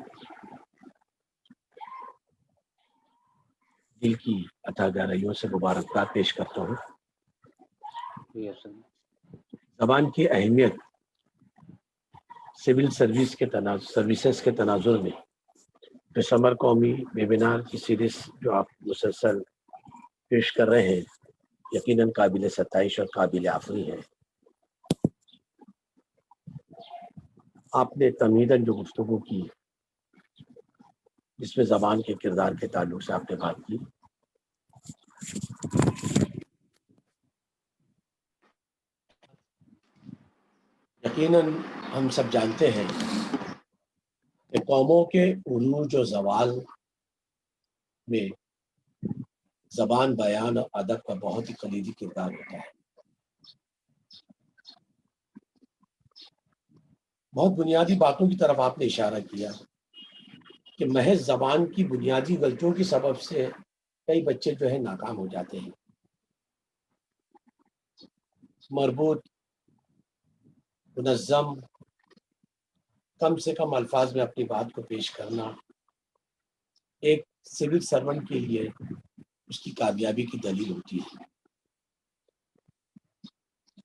S5: दिल की अता गहराइयों से मुबारकबाद पेश करता हूँ। ज़बान की अहमियत सिविल सर्विसेज के तनाजुर में जो समर कौमी वेबिनार की सीरीज जो आप मुसलसल पेश कर रहे हैं, यकीनन काबिल सताइश और काबिल आफरी है। आपने तमीदन जो गुफ्तगू की जिसमें ज़बान के किरदार के ताल्लुक से आपने बात की, यकीनन ہم سب جانتے ہیں کہ قوموں کے عروج و زوال میں زبان، بیان اور ادب کا بہت ہی کلیدی کردار ہوتا ہے۔ بہت بنیادی باتوں کی طرف آپ نے اشارہ کیا کہ محض زبان کی بنیادی غلطیوں کی سبب سے کئی بچے جو ہے ناکام ہو جاتے ہیں۔ مربوط، منظم، کم سے کم الفاظ میں اپنی بات کو پیش کرنا ایک سول سرونٹ کے لیے اس کی کامیابی کی دلیل ہوتی ہے۔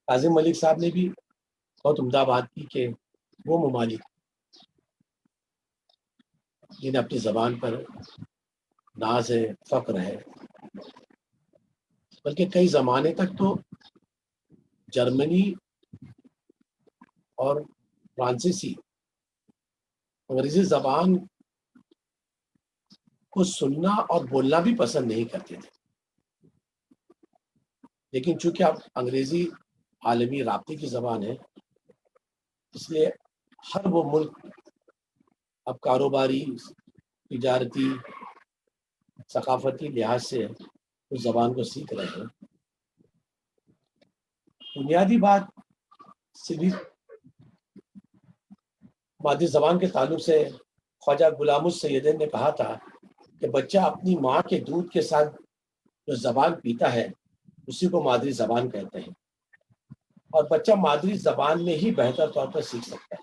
S5: کاظم ملک صاحب نے بھی بہت عمدہ بات کی کہ وہ ممالک جنہیں اپنی زبان پر ناز ہے، فخر ہے، بلکہ کئی زمانے تک تو جرمنی اور فرانسیسی، انگریزی زبان کو سننا اور بولنا بھی پسند نہیں کرتے تھے، لیکن چونکہ اب انگریزی عالمی رابطے کی زبان ہے، اس لیے ہر وہ ملک اب کاروباری، تجارتی، ثقافتی لحاظ سے اس زبان کو سیکھ رہے ہیں۔ بنیادی بات سیدھی مادری زبان کے تعلق سے خواجہ غلام السیدین نے کہا تھا کہ بچہ اپنی ماں کے دودھ کے ساتھ جو زبان پیتا ہے اسی کو مادری زبان کہتے ہیں، اور بچہ مادری زبان میں ہی بہتر طور پر سیکھ سکتا ہے۔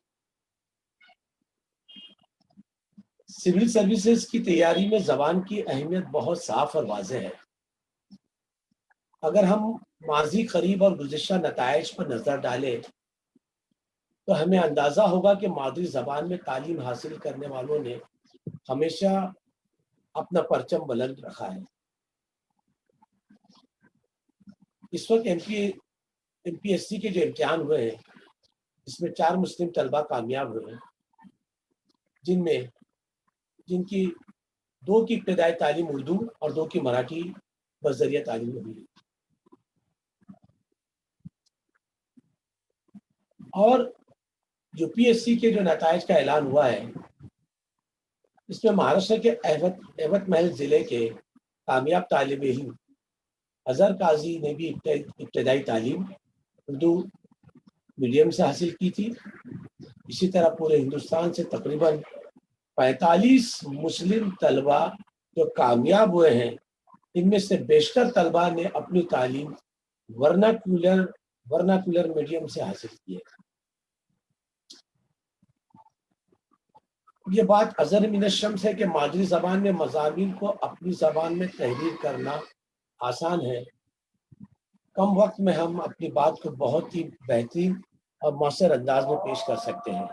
S5: سول سروسز کی تیاری میں زبان کی اہمیت بہت صاف اور واضح ہے۔ اگر ہم ماضی، قریب اور گزشتہ نتائج پر نظر ڈالیں تو ہمیں اندازہ ہوگا کہ مادری زبان میں تعلیم حاصل کرنے والوں نے ہمیشہ اپنا پرچم بلند رکھا ہے۔ اس وقت ایم پی ایس سی کے جو امتحان ہوئے ہیں اس میں 4 مسلم طلبہ کامیاب ہوئے ہیں، جن کی 2 کی ابتدائی تعلیم اردو اور 2 کی مراٹھی بذریعہ تعلیم ہوئی، اور جو پی ایس سی کے جو نتائج کا اعلان ہوا ہے اس میں مہاراشٹر کے ایوت محل ضلع کے کامیاب طالب علم اظہر قاضی نے بھی ابتدائی تعلیم اردو میڈیم سے حاصل کی تھی۔ اسی طرح پورے ہندوستان سے تقریباً 45 مسلم طلبہ جو کامیاب ہوئے ہیں، ان میں سے بیشتر طلبہ نے اپنی تعلیم ورناکولر میڈیم سے حاصل کی ہے۔ یہ بات اظہر من الشمس ہے کہ مادری زبان میں مضامین کو اپنی زبان میں تحریر کرنا آسان ہے۔ کم وقت میں ہم اپنی بات کو بہت ہی بہترین اور مؤثر انداز میں پیش کر سکتے ہیں۔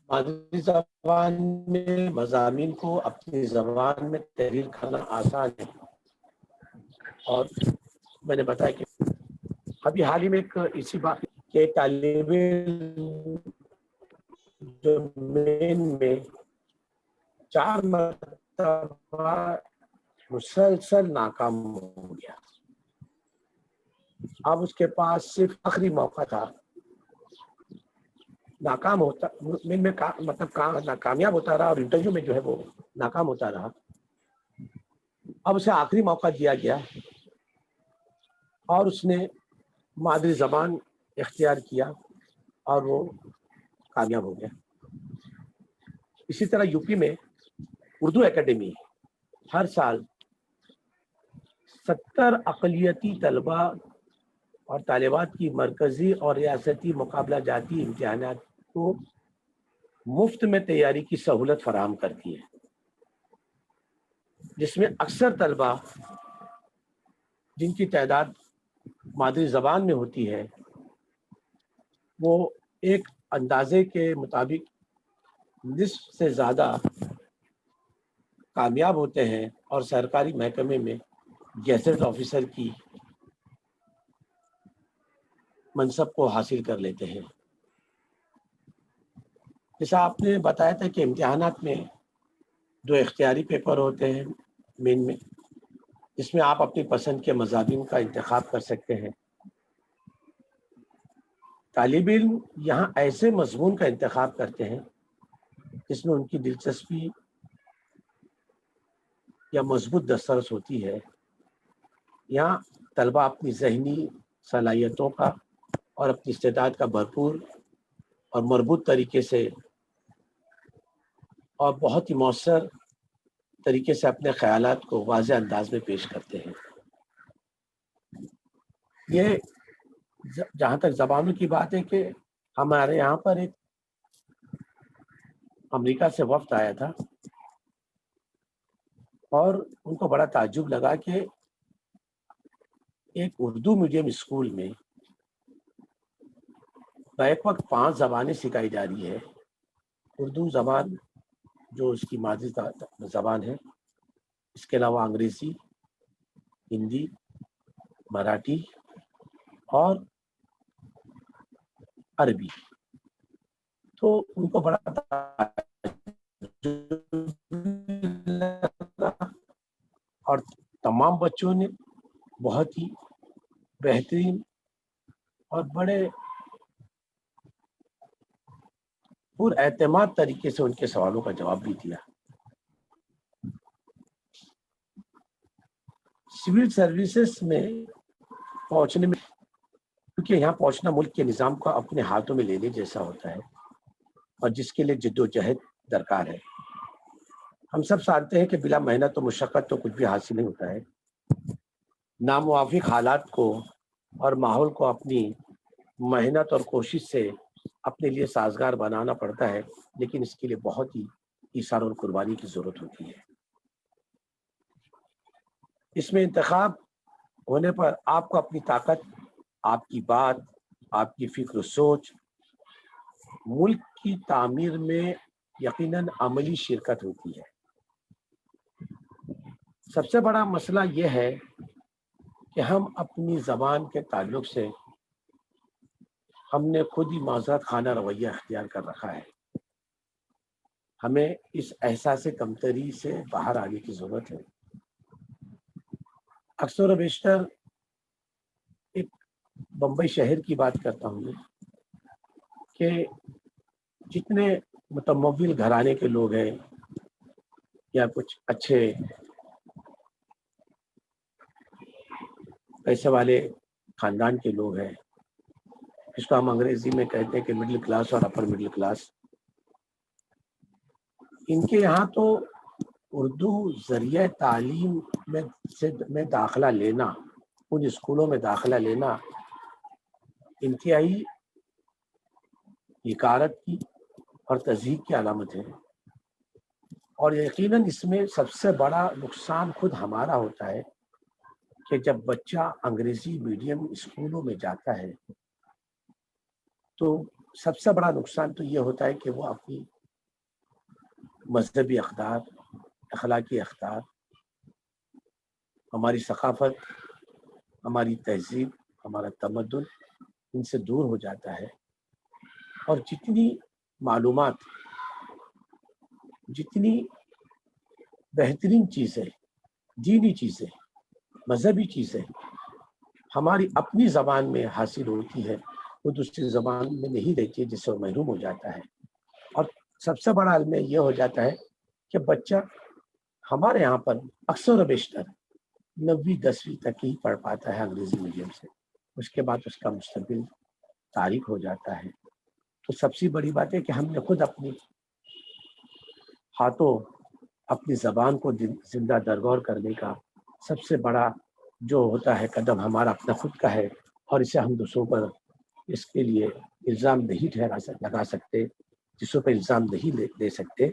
S5: مادری زبان میں مضامین کو اپنی زبان میں تحریر کرنا آسان ہے، اور میں نے بتایا کہ ابھی حال ہی میں ایک اسی بات کے طالب جو مین میں 4 مرتبہ مسلسل ناکام ہو گیا، اب اس کے پاس صرف آخری موقع تھا، ناکام ہوتا میں مطلب کامیاب ہوتا رہا اور انٹرویو میں جو ہے وہ ناکام ہوتا رہا۔ اب اسے آخری موقع دیا گیا اور اس نے مادری زبان اختیار کیا اور وہ کامیاب ہو گیا۔ اسی طرح یو پی میں اردو اکیڈمی ہر سال 70 اقلیتی طلبہ اور طالبات کی مرکزی اور ریاستی مقابلہ جاتی امتحانات کو مفت میں تیاری کی سہولت فراہم کرتی ہے، جس میں اکثر طلبہ جن کی تعداد مادری زبان میں ہوتی ہے وہ ایک اندازے کے مطابق نصف سے زیادہ कामयाब होते हैं और सरकारी महकमे में गैजेट ऑफिसर की मनसब को हासिल कर लेते हैं। जैसा आपने बताया था कि इम्तिहानात में 2 इख्तियारी पेपर होते हैं मेन में, जिसमें आप अपनी पसंद के मज़ाबिन का इंतखाब कर सकते हैं। तालिब इल्म यहाँ ऐसे मज़मून का इंतखाब करते हैं जिसमें उनकी दिलचस्पी या मजबूत दस्तरस होती है। यहाँ तलबा अपनी ज़हनी सलाहियतों का और अपनी इस्तेदाद का भरपूर और मरबूत तरीके से और बहुत ही मौसर तरीके से अपने ख़यालात को वाज़ेह अंदाज में पेश करते हैं। ये जहाँ तक ज़बानों की बात है कि हमारे यहाँ पर एक अमेरिका से वफ़द आया था और उनको बड़ा ताज्जुब लगा कि एक उर्दू मीडियम स्कूल में बैक वक्त 5 ज़बानें सिखाई जा रही है। उर्दू ज़बान जो उसकी मादरी ज़बान है, इसके अलावा अंग्रेज़ी, हिंदी, मराठी और अरबी। तो उनको बड़ा और तमाम बच्चों ने बहुत ही बेहतरीन और बड़े पुरएतमाद तरीके से उनके सवालों का जवाब भी दिया। सिविल सर्विसेज में पहुंचने में, क्योंकि यहाँ पहुंचना मुल्क के निज़ाम को अपने हाथों में लेने जैसा होता है और जिसके लिए जिद्दोजहद दरकार है। हम सब जानते हैं कि बिला मेहनत और मुशक्क़त तो कुछ भी हासिल नहीं होता है। नामुवाफिक हालात को और माहौल को अपनी मेहनत और कोशिश से अपने लिए साजगार बनाना पड़ता है, लेकिन इसके लिए बहुत ही ईसार और कुर्बानी की ज़रूरत होती है। इसमें इंतखाब होने पर आपको अपनी ताकत, आपकी बात, आपकी फ़िक्र सोच, मुल्क की तामीर में यकीनन अमली शिरकत होती है। सबसे बड़ा मसला यह है कि हम अपनी ज़बान के ताल्लुक़ से हमने खुद ही माज़रत खाना रवैया अख्तियार कर रखा है। हमें इस एहसास कमतरी से बाहर आने की ज़रूरत है। अक्सर व बेशतर एक बम्बई शहर की बात करता हूँ मैं कि जितने मुतमव्विल घराने के लोग हैं या कुछ अच्छे पैसे वाले ख़ानदान के लोग हैं, इसको हम अंग्रेज़ी में कहते हैं कि मिडिल क्लास और अपर मिडिल क्लास, इनके यहाँ तो उर्दू ज़रिए तालीम में दाखिला लेना, उन स्कूलों में दाखिला लेना इंतहाई हिकारत की और तज़हीक की अलामत है। और यकीनन इसमें सबसे बड़ा नुकसान खुद हमारा होता है कि जब बच्चा अंग्रेज़ी मीडियम स्कूलों में जाता है तो सबसे बड़ा नुकसान तो ये होता है कि वो अपनी मजहबी अक़दार, अखलाकी अक़दार, हमारी सकाफ़त, हमारी तहज़ीब, हमारा तमद्दुन, इनसे दूर हो जाता है। और जितनी मालूमात, जितनी बेहतरीन चीज़ें, दीनी चीज़ें, मजहबी चीज़ें हमारी अपनी ज़बान में हासिल होती है, वो दूसरी ज़बान में नहीं रहती, जिससे वो महरूम हो जाता है। और सबसे बड़ा अलम यह हो जाता है कि बच्चा हमारे यहाँ पर अक्सर व बेशतर 9वीं 10वीं तक ही पढ़ पाता है अंग्रेज़ी मीडियम से, उसके बाद उसका मुस्तक़बिल तारीक हो जाता है। तो सबसे बड़ी बात है कि हमने खुद अपनी हाथों अपनी ज़बान को जिंदा दरगौर करने का सबसे बड़ा जो होता है कदम हमारा अपना खुद का है, और इसे हम दूसरों पर इसके लिए इल्ज़ाम नहीं लगा सकते, दूसरों पर इल्ज़ाम नहीं दे सकते,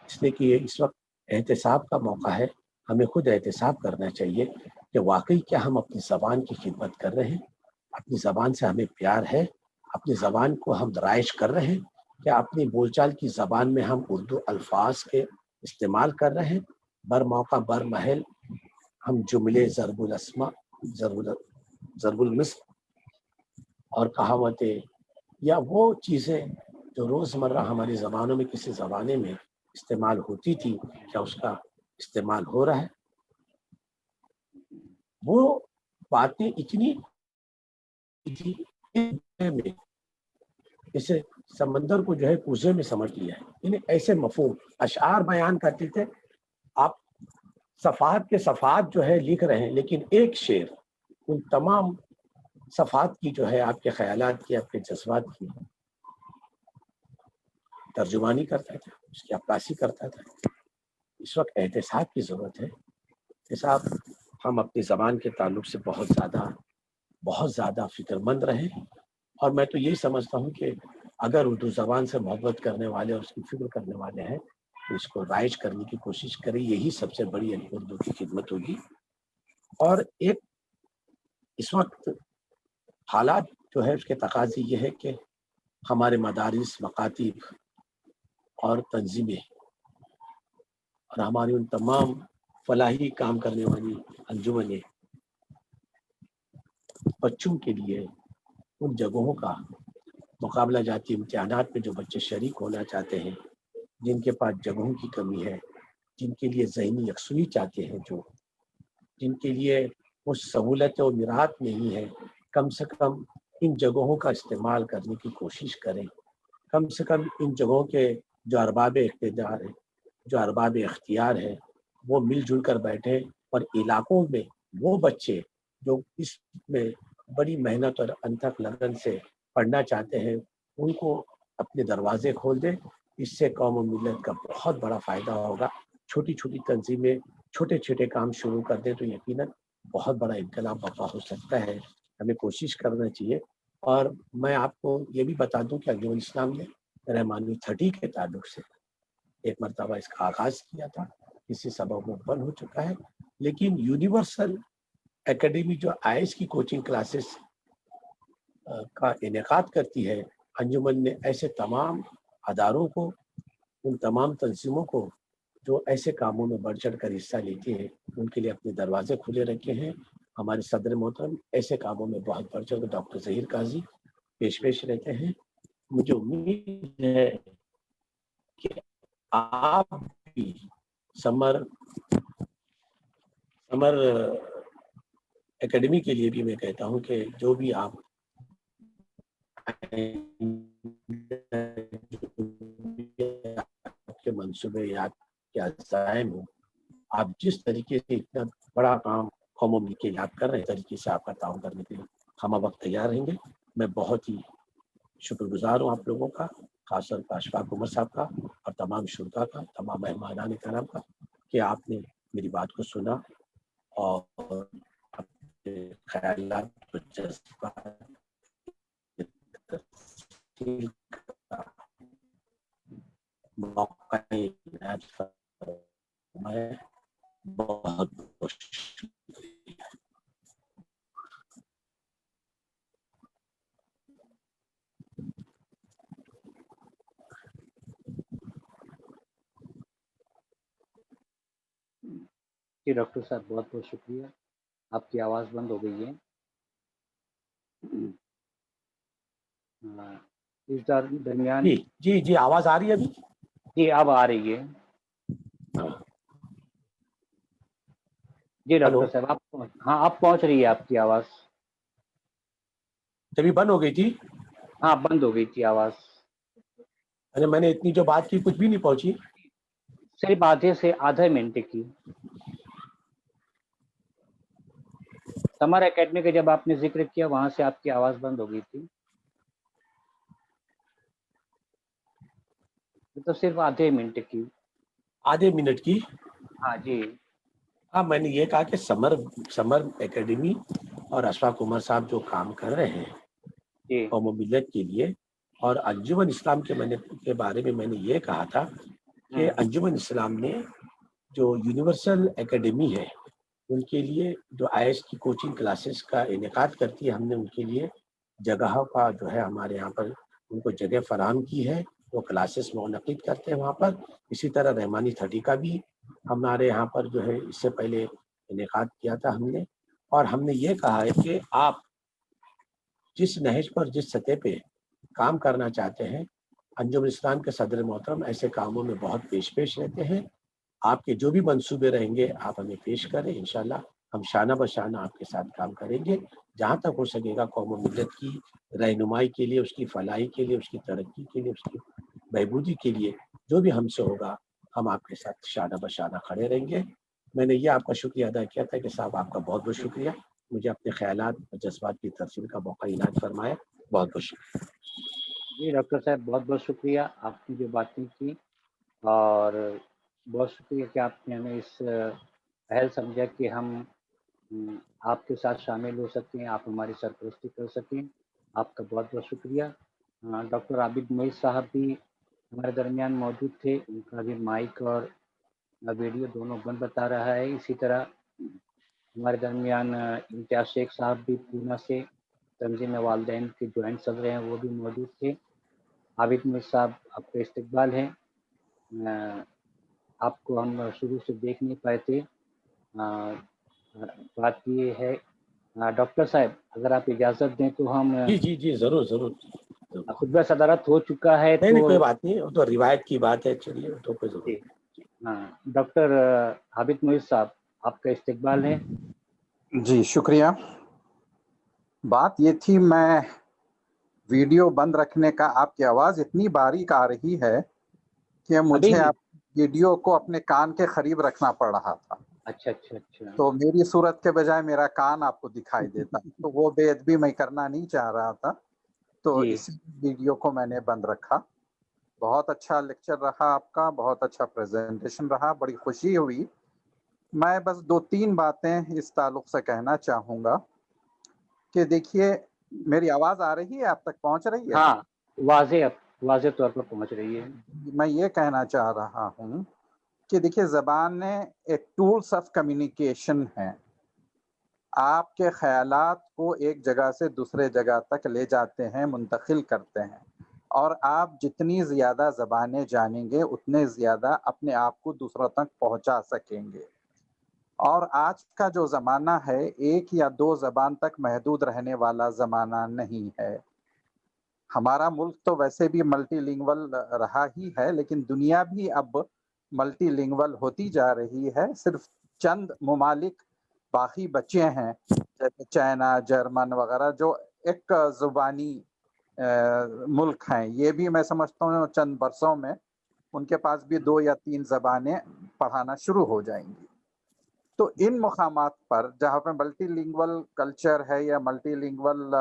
S5: इसलिए कि ये इस वक्त एहतिसाब का मौका है। हमें खुद एहतिसाब करना चाहिए कि वाकई क्या हम अपनी ज़बान की खिदमत कर रहे हैं, अपनी ज़बान से हमें प्यार है, अपनी ज़बान को हम राइश कर रहे हैं, क्या अपनी बोलचाल की ज़बान में हम उर्दू अल्फाज के इस्तेमाल कर रहे हैं, बर मौका बर महल, हम जुमले ज़रबुल अस्मा, ज़रबुल मिस्र और कहावतें या वो चीज़ें जो रोज़मर्रा हमारी ज़बानों में किसी ज़माने में इस्तेमाल होती थी, क्या उसका इस्तेमाल हो रहा है? वो बातें इतनी में इसे समंदर को जो है कुज़े में समझ लिया है। इन्हें ऐसे मफ़हूम अशआर बयान करते थे, आप सफ़ात के सफ़ात जो है लिख रहे हैं, लेकिन एक शेर उन तमाम सफ़ात की जो है आपके ख़यालात की, आपके जज्बात की तर्जुमानी करता था, उसकी अक्कासी करता था। इस वक्त एहतिसाब की ज़रूरत है कि साहब हम अपनी ज़बान के ताल्लुक से बहुत ज़्यादा फ़िक्रमंद रहें। और मैं तो यही समझता हूँ कि अगर उर्दू ज़बान से मोहब्बत करने वाले और उसकी फ़िक्र करने वाले हैं तो इसको राइज करने की कोशिश करें, यही सबसे बड़ी उर्दू की खिदमत होगी। और एक इस वक्त हालात जो है उसके तकाज़े ये है कि हमारे मदारिस, मकातीब और तंजीमें और हमारी उन तमाम फलाही काम करने वाली अंजुमनें बच्चों के लिए उन जगहों का मुकाबला जाती इम्तिहानात में जो बच्चे शरीक होना चाहते हैं, जिनके पास जगहों की कमी है, जिनके लिए ज़हनी यकसुई चाहते हैं, जिनके लिए वो सहूलत और मिरात नहीं है, कम से कम इन जगहों का इस्तेमाल करने की कोशिश करें। कम से कम इन जगहों के जो अरबाब इख्तियार हैं, जो अरबाब इख्तियार है, वो मिलजुल कर बैठे और इलाकों में वो बच्चे जो इसमें बड़ी मेहनत और अनथक लगन से पढ़ना चाहते हैं, उनको अपने दरवाजे खोल दें। इससे कौम और मिल्लत का बहुत बड़ा फ़ायदा होगा। छोटी छोटी तंजीमें छोटे छोटे काम शुरू कर दें तो यकीनन बहुत बड़ा इनकलाब बर्पा हो सकता है। हमें कोशिश करना चाहिए। और मैं आपको ये भी बता दूं कि अंजुमन इस्लाम ने रहमानी 30 के ताल्लुक से एक मरतबा इसका आगाज़ किया था, किसी सबब में बंद हो चुका है, लेकिन यूनिवर्सल एकेडमी जो आईएएस की कोचिंग क्लासेस का इनेकाद करती है, अंजुमन ने ऐसे तमाम अदारों को, उन तमाम तंजीमों को जो ऐसे कामों में बढ़ चढ़ कर हिस्सा लेती हैं, उनके लिए अपने दरवाजे खुले रखे हैं। हमारे सदर मोहतरम ऐसे कामों में बहुत बढ़ चढ़ कर डॉक्टर ज़हीर काजी पेश रहते हैं। मुझे उम्मीद है कि आप भी समर एकेडमी के लिए भी मैं कहता हूं कि जो भी आप आपके मंसूबे या आपके अज़ाइम हो, आप जिस तरीके से इतना बड़ा काम कौम मिल के याद कर रहे हैं, तरीके से आपका ताउन करने के लिए हम वक्त तैयार रहेंगे। मैं बहुत ही शुक्रगुजार हूँ आप लोगों का, खासतौर पर अशफाक उमर साहब का और तमाम शुरका का, तमाम मेहमानान कराम का, कि आपने मेरी बात को सुना और अपने ख्यालात और जज्बात का मौका इनायत फरमाया। बहुत बहुत शुक्रिया।
S1: जी डॉक्टर साहब, बहुत बहुत शुक्रिया। आपकी आवाज़ बंद हो गई है। इस दरमियान
S5: जी जी जी, आवाज़ आ रही है अभी?
S1: जी, अब आ रही है।
S5: हाँ।
S1: जी
S5: हेलो,
S1: डॉक्टर साहब, आप हाँ, अब पहुंच रही है आपकी आवाज़।
S5: तभी बंद हो गई थी।
S1: हाँ, बंद हो गई थी आवाज़।
S5: अरे मैंने इतनी जो बात की कुछ भी नहीं पहुंची।
S1: सिर्फ आधे से आधे मिनट की। समर एकेडमी का जब आपने जिक्र किया, वहां से आपकी आवाज़ बंद हो गई थी। तो सिर्फ आधे मिनट की।
S5: आधे मिनट की?
S1: हाँ जी।
S5: हाँ, मैंने ये कहा कि समर एकेडमी और अशफाक उमर साहब जो काम कर रहे हैं
S1: जी।
S5: कौम मिल्लत के लिए, और अंजुमन इस्लाम के बारे में मैंने ये कहा था कि अंजुमन इस्लाम ने जो यूनिवर्सल एकेडमी है, उनके लिए जो आईएएस की कोचिंग क्लासेस का इनेकाद करती है, हमने उनके लिए जगह का जो है हमारे यहाँ पर उनको जगह फराहम की है। वो क्लासेस मुनक़िद करते हैं वहाँ पर। इसी तरह रहमानी 30 का भी ہمارے یہاں پر جو ہے اس سے پہلے انعقاد کیا تھا ہم نے، اور ہم نے یہ کہا ہے کہ آپ جس نہج پر جس سطح پہ کام کرنا چاہتے ہیں، انجم اسلام کے صدر محترم ایسے کاموں میں بہت پیش رہتے ہیں. آپ کے جو بھی منصوبے رہیں گے آپ ہمیں پیش کریں، انشاءاللہ ہم شانہ بشانہ آپ کے ساتھ کام کریں گے. جہاں تک ہو سکے گا قوم و ملت کی رہنمائی کے لیے، اس کی فلاحی کے لیے، اس کی ترقی کے لیے، اس کی بہبودی کے لیے جو بھی ہم سے ہوگا ہم آپ کے ساتھ شانہ بشانہ کھڑے رہیں گے. میں نے یہ آپ کا شکریہ ادا کیا تھا کہ صاحب آپ کا بہت بہت شکریہ، مجھے اپنے خیالات اور جذبات کی تفصیل کا موقع عنایت فرمایا. بہت بہت شکریہ.
S1: جی ڈاکٹر صاحب بہت بہت شکریہ آپ نے جو باتیں کی، اور بہت شکریہ کہ آپ نے ہمیں اس پہل سمجھا کہ ہم آپ کے ساتھ شامل ہو سکیں، آپ ہماری سرپرستی کر سکیں. آپ کا بہت بہت شکریہ. ڈاکٹر عابد معیز صاحب بھی ہمارے درمیان موجود تھے، ان کا بھی مائک اور ویڈیو دونوں بند بتا رہا ہے. اسی طرح ہمارے درمیان امتیاز شیخ صاحب بھی پونا سے تنظیم والدین کے جوائنٹ صدر ہیں، وہ بھی موجود تھے. عابد معیز صاحب آپ کا استقبال ہے. آپ کو ہم شروع سے دیکھ نہیں پائے تھے. بات یہ ہے ڈاکٹر صاحب اگر آپ اجازت دیں تو ہم
S5: جی ضرور ضرور.
S1: خطبہ صدارت ہو چکا ہے
S5: نہیں
S1: تو
S5: کوئی بات نہیں، وہ تو روایت کی بات ہے. چلیے تو کوئی ضرورت نہیں.
S1: ڈاکٹر عابد معیز صاحب آپ کا استقبال ہے.
S6: جی شکریہ. بات یہ تھی، میں ویڈیو بند رکھنے کا، آپ کی آواز اتنی باریک آ رہی ہے کہ مجھے آپ ویڈیو کو اپنے کان کے قریب رکھنا پڑ رہا تھا.
S1: اچھا اچھا اچھا.
S6: تو میری صورت کے بجائے میرا کان آپ کو دکھائی دیتا، تو وہ بے ادبی میں کرنا نہیں چاہ رہا تھا، تو
S1: جی
S6: اسی ویڈیو کو میں نے بند رکھا. بہت اچھا لیکچر رہا آپ کا، بہت اچھا پریزنٹیشن رہا، بڑی خوشی ہوئی. میں بس 2-3 باتیں اس تعلق سے کہنا چاہوں گا کہ دیکھیے، میری آواز آ رہی ہے، آپ تک پہنچ رہی ہے؟
S1: ہاں واضح طور پر پہنچ رہی ہے.
S6: میں یہ کہنا چاہ رہا ہوں کہ دیکھیے، زبانیں ایک ٹولز آف کمیونیکیشن ہیں. آپ کے خیالات کو ایک جگہ سے دوسرے جگہ تک لے جاتے ہیں، منتقل کرتے ہیں، اور آپ جتنی زیادہ زبانیں جانیں گے اتنے زیادہ اپنے آپ کو دوسروں تک پہنچا سکیں گے. اور آج کا جو زمانہ ہے 1 یا 2 زبان تک محدود رہنے والا زمانہ نہیں ہے. ہمارا ملک تو ویسے بھی ملٹی لنگول رہا ہی ہے، لیکن دنیا بھی اب ملٹی لنگول ہوتی جا رہی ہے. صرف چند ممالک باقی بچے ہیں، جیسے چائنا، جرمن وغیرہ، جو ایک زبانی ملک ہیں. یہ بھی میں سمجھتا ہوں چند برسوں میں ان کے پاس بھی 2 یا 3 زبانیں پڑھانا شروع ہو جائیں گی. تو ان مقامات پر جہاں پہ ملٹی لنگول کلچر ہے یا ملٹی لنگول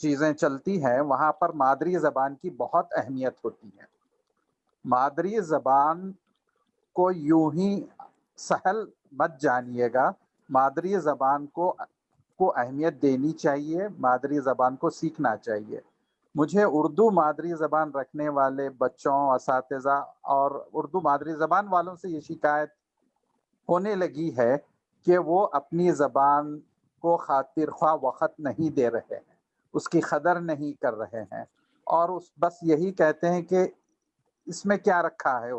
S6: چیزیں چلتی ہیں، وہاں پر مادری زبان کی بہت اہمیت ہوتی ہے. مادری زبان کو یوں ہی سہل مت جانیے گا. مادری زبان کو اہمیت دینی چاہیے، مادری زبان کو سیکھنا چاہیے. مجھے اردو مادری زبان رکھنے والے بچوں، اساتذہ اور اردو مادری زبان والوں سے یہ شکایت ہونے لگی ہے کہ وہ اپنی زبان کو خاطر خواہ وقت نہیں دے رہے ہیں، اس کی قدر نہیں کر رہے ہیں، اور بس یہی کہتے ہیں کہ اس میں کیا رکھا ہے.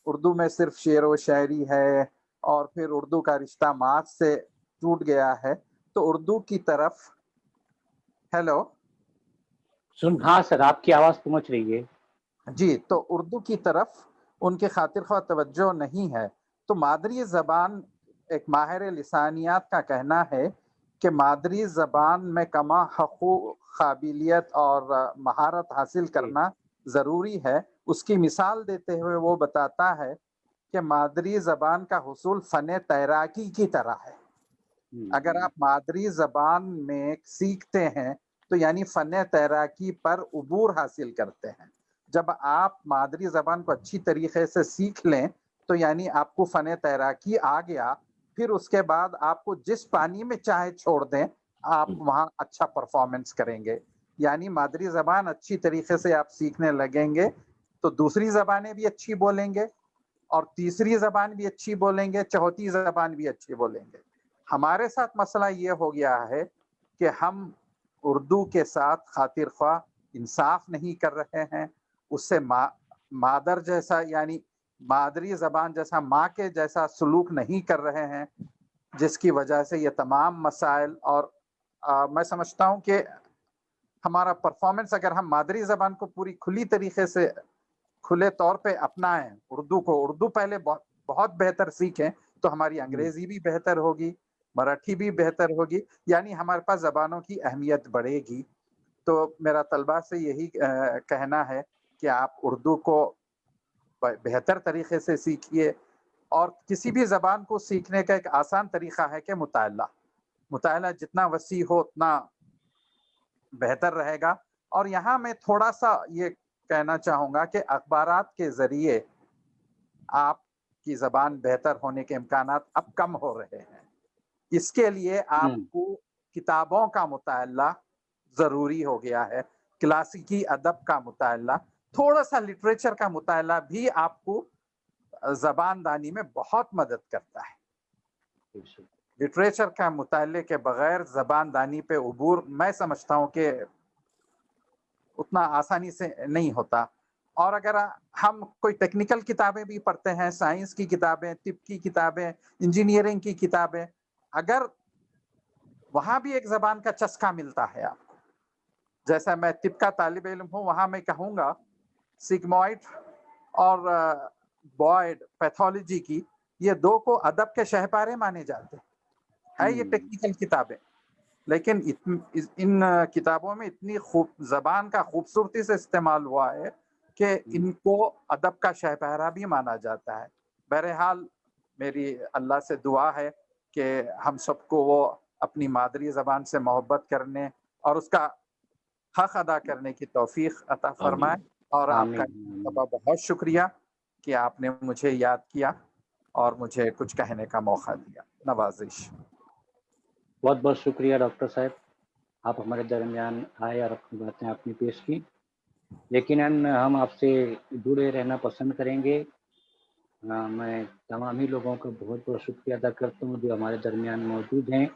S6: اردو میں صرف شعر و شاعری ہے، اور پھر اردو کا رشتہ ماں سے ٹوٹ گیا ہے. تو اردو کی طرف ہیلو
S1: ہاں سر، آپ کی آواز پہنچ رہی ہے.
S6: جی، تو اردو کی طرف ان کے خاطر خواہ توجہ نہیں ہے. تو مادری زبان، ایک ماہر لسانیات کا کہنا ہے کہ مادری زبان میں کما حقوق قابلیت اور مہارت حاصل کرنا ضروری ہے. اس کی مثال دیتے ہوئے وہ بتاتا ہے کہ مادری زبان کا حصول فن تیراکی کی طرح ہے. اگر آپ مادری زبان میں سیکھتے ہیں تو یعنی فن تیراکی پر عبور حاصل کرتے ہیں. جب آپ مادری زبان کو اچھی طریقے سے سیکھ لیں تو یعنی آپ کو فن تیراکی آ گیا. پھر اس کے بعد آپ کو جس پانی میں چاہے چھوڑ دیں، آپ وہاں اچھا پرفارمنس کریں گے. یعنی مادری زبان اچھی طریقے سے آپ سیکھنے لگیں گے تو دوسری زبانیں بھی اچھی بولیں گے، اور تیسری زبان بھی اچھی بولیں گے، چوتھی زبان بھی اچھی بولیں گے. ہمارے ساتھ مسئلہ یہ ہو گیا ہے کہ ہم اردو کے ساتھ خاطر خواہ انصاف نہیں کر رہے ہیں. اس سے مادر جیسا، یعنی मादरी ज़बान जैसा माँ के जैसा सलूक नहीं कर रहे हैं, जिसकी वजह से ये तमाम मसाइल और मैं समझता हूँ कि हमारा परफॉर्मेंस अगर हम मादरी ज़बान को पूरी खुली तरीके से खुले तौर पे अपनाएं, उर्दू पहले बहुत बेहतर सीखें, तो हमारी अंग्रेज़ी भी बेहतर होगी, मराठी भी बेहतर होगी, यानी हमारे पास ज़बानों की अहमियत बढ़ेगी। तो मेरा तलबा से यही कहना है कि आप उर्दू को बेहतर तरीके से सीखिए, और किसी भी ज़बान को सीखने का एक आसान तरीक़ा है कि मुताला जितना वसी हो उतना बेहतर रहेगा। और यहाँ मैं थोड़ा सा ये कहना चाहूँगा कि अखबारात के ज़रिए आपकी ज़बान बेहतर होने के इम्कानात अब कम हो रहे हैं। इसके लिए आपको किताबों का मुताला ज़रूरी हो गया है, क्लासिकी अदब का मुताला, थोड़ा सा लिटरेचर का मुताला भी आपको ज़बान दानी में बहुत मदद करता है। लिटरेचर का मुताले के बगैर ज़बान दानी पे उबूर मैं समझता हूँ कि उतना आसानी से नहीं होता। और अगर हम कोई टेक्निकल किताबें भी पढ़ते हैं, साइंस की किताबें, तिब की किताबें, इंजीनियरिंग की किताबें, अगर वहाँ भी एक ज़बान का चस्का मिलता है आपको, जैसा मैं तिब का तालिब इल्म हूँ, वहाँ मैं कहूँगा सिग्मॉइड और बॉयड पैथोलॉजी की, ये दो को अदब के शहपारे माने जाते हैं। ये टेक्निकल किताबें, लेकिन इन किताबों में इतनी ज़बान का खूबसूरती से इस्तेमाल हुआ है कि इनको अदब का शहपारा भी माना जाता है। बहरहाल मेरी अल्लाह से दुआ है कि हम सबको वो अपनी मादरी ज़बान से मोहब्बत करने और उसका हक अदा करने की तौफीक अता फरमाए। और आपका बहुत शुक्रिया कि आपने मुझे याद किया और मुझे कुछ कहने का मौका दिया। नवाजिश।
S1: बहुत बहुत शुक्रिया डॉक्टर साहब, आप हमारे दरमियान आए और अपनी बातें आपने पेश की। यकीनन हम आपसे जुड़े रहना पसंद करेंगे। मैं तमाम ही लोगों का बहुत बहुत शुक्रिया अदा करता हूँ जो हमारे दरमियान मौजूद हैं।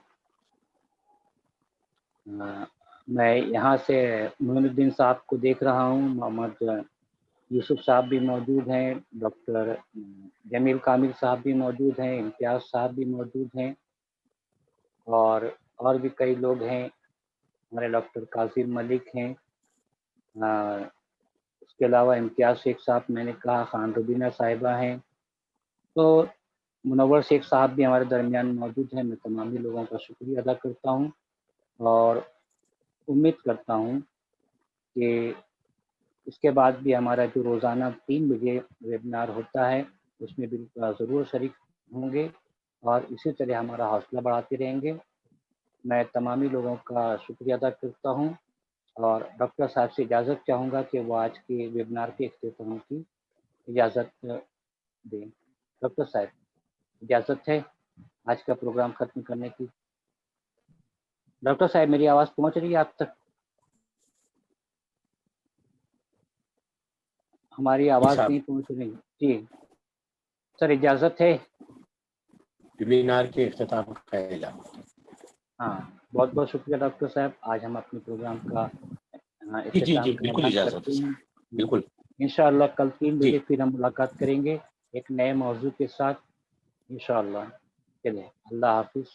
S1: मैं यहाँ से मोइनुद्दीन साहब को देख रहा हूँ, मोहम्मद यूसुफ साहब भी मौजूद हैं, डॉक्टर जमील कामिल साहब भी मौजूद हैं, इम्तियाज़ साहब भी मौजूद हैं, और भी कई लोग हैं, हमारे डॉक्टर कासिम मलिक हैं, उसके अलावा इम्तियाज़ शेख साहब, मैंने कहा खान रुबीना साहिबा हैं, तो मुनव्वर शेख साहब भी हमारे दरमियान मौजूद हैं। मैं तमाम ही लोगों का शुक्रिया अदा करता हूँ और उम्मीद करता हूँ कि इसके बाद भी हमारा जो रोज़ाना 3 बजे वेबिनार होता है उसमें भी ज़रूर शरीक होंगे और इसी तरह हमारा हौसला बढ़ाते रहेंगे। मैं तमामी लोगों का शुक्रिया अदा करता हूँ और डॉक्टर साहब से इजाज़त चाहूँगा कि वो आज के वेबिनार के इख्तिताम की इजाज़त दें। डॉक्टर साहब, इजाज़त है आज का प्रोग्राम ख़त्म करने की। डॉक्टर साहब, मेरी आवाज़ पहुँच रही है आप तक? हमारी आवाज़ नहीं पहुँच रही। जी सर, इजाज़त है?
S5: वेबिनार के इख्तिताम का ऐलान।
S1: हाँ, बहुत बहुत शुक्रिया डॉक्टर साहब। आज हम अपने प्रोग्राम का
S5: जी बिल्कुल इजाज़त है, बिल्कुल।
S1: इंशाअल्लाह कल 3 बजे फिर हम मुलाकात करेंगे एक नए मौजू के साथ इंशाअल्लाह। चलिए, अल्लाह हाफिज़।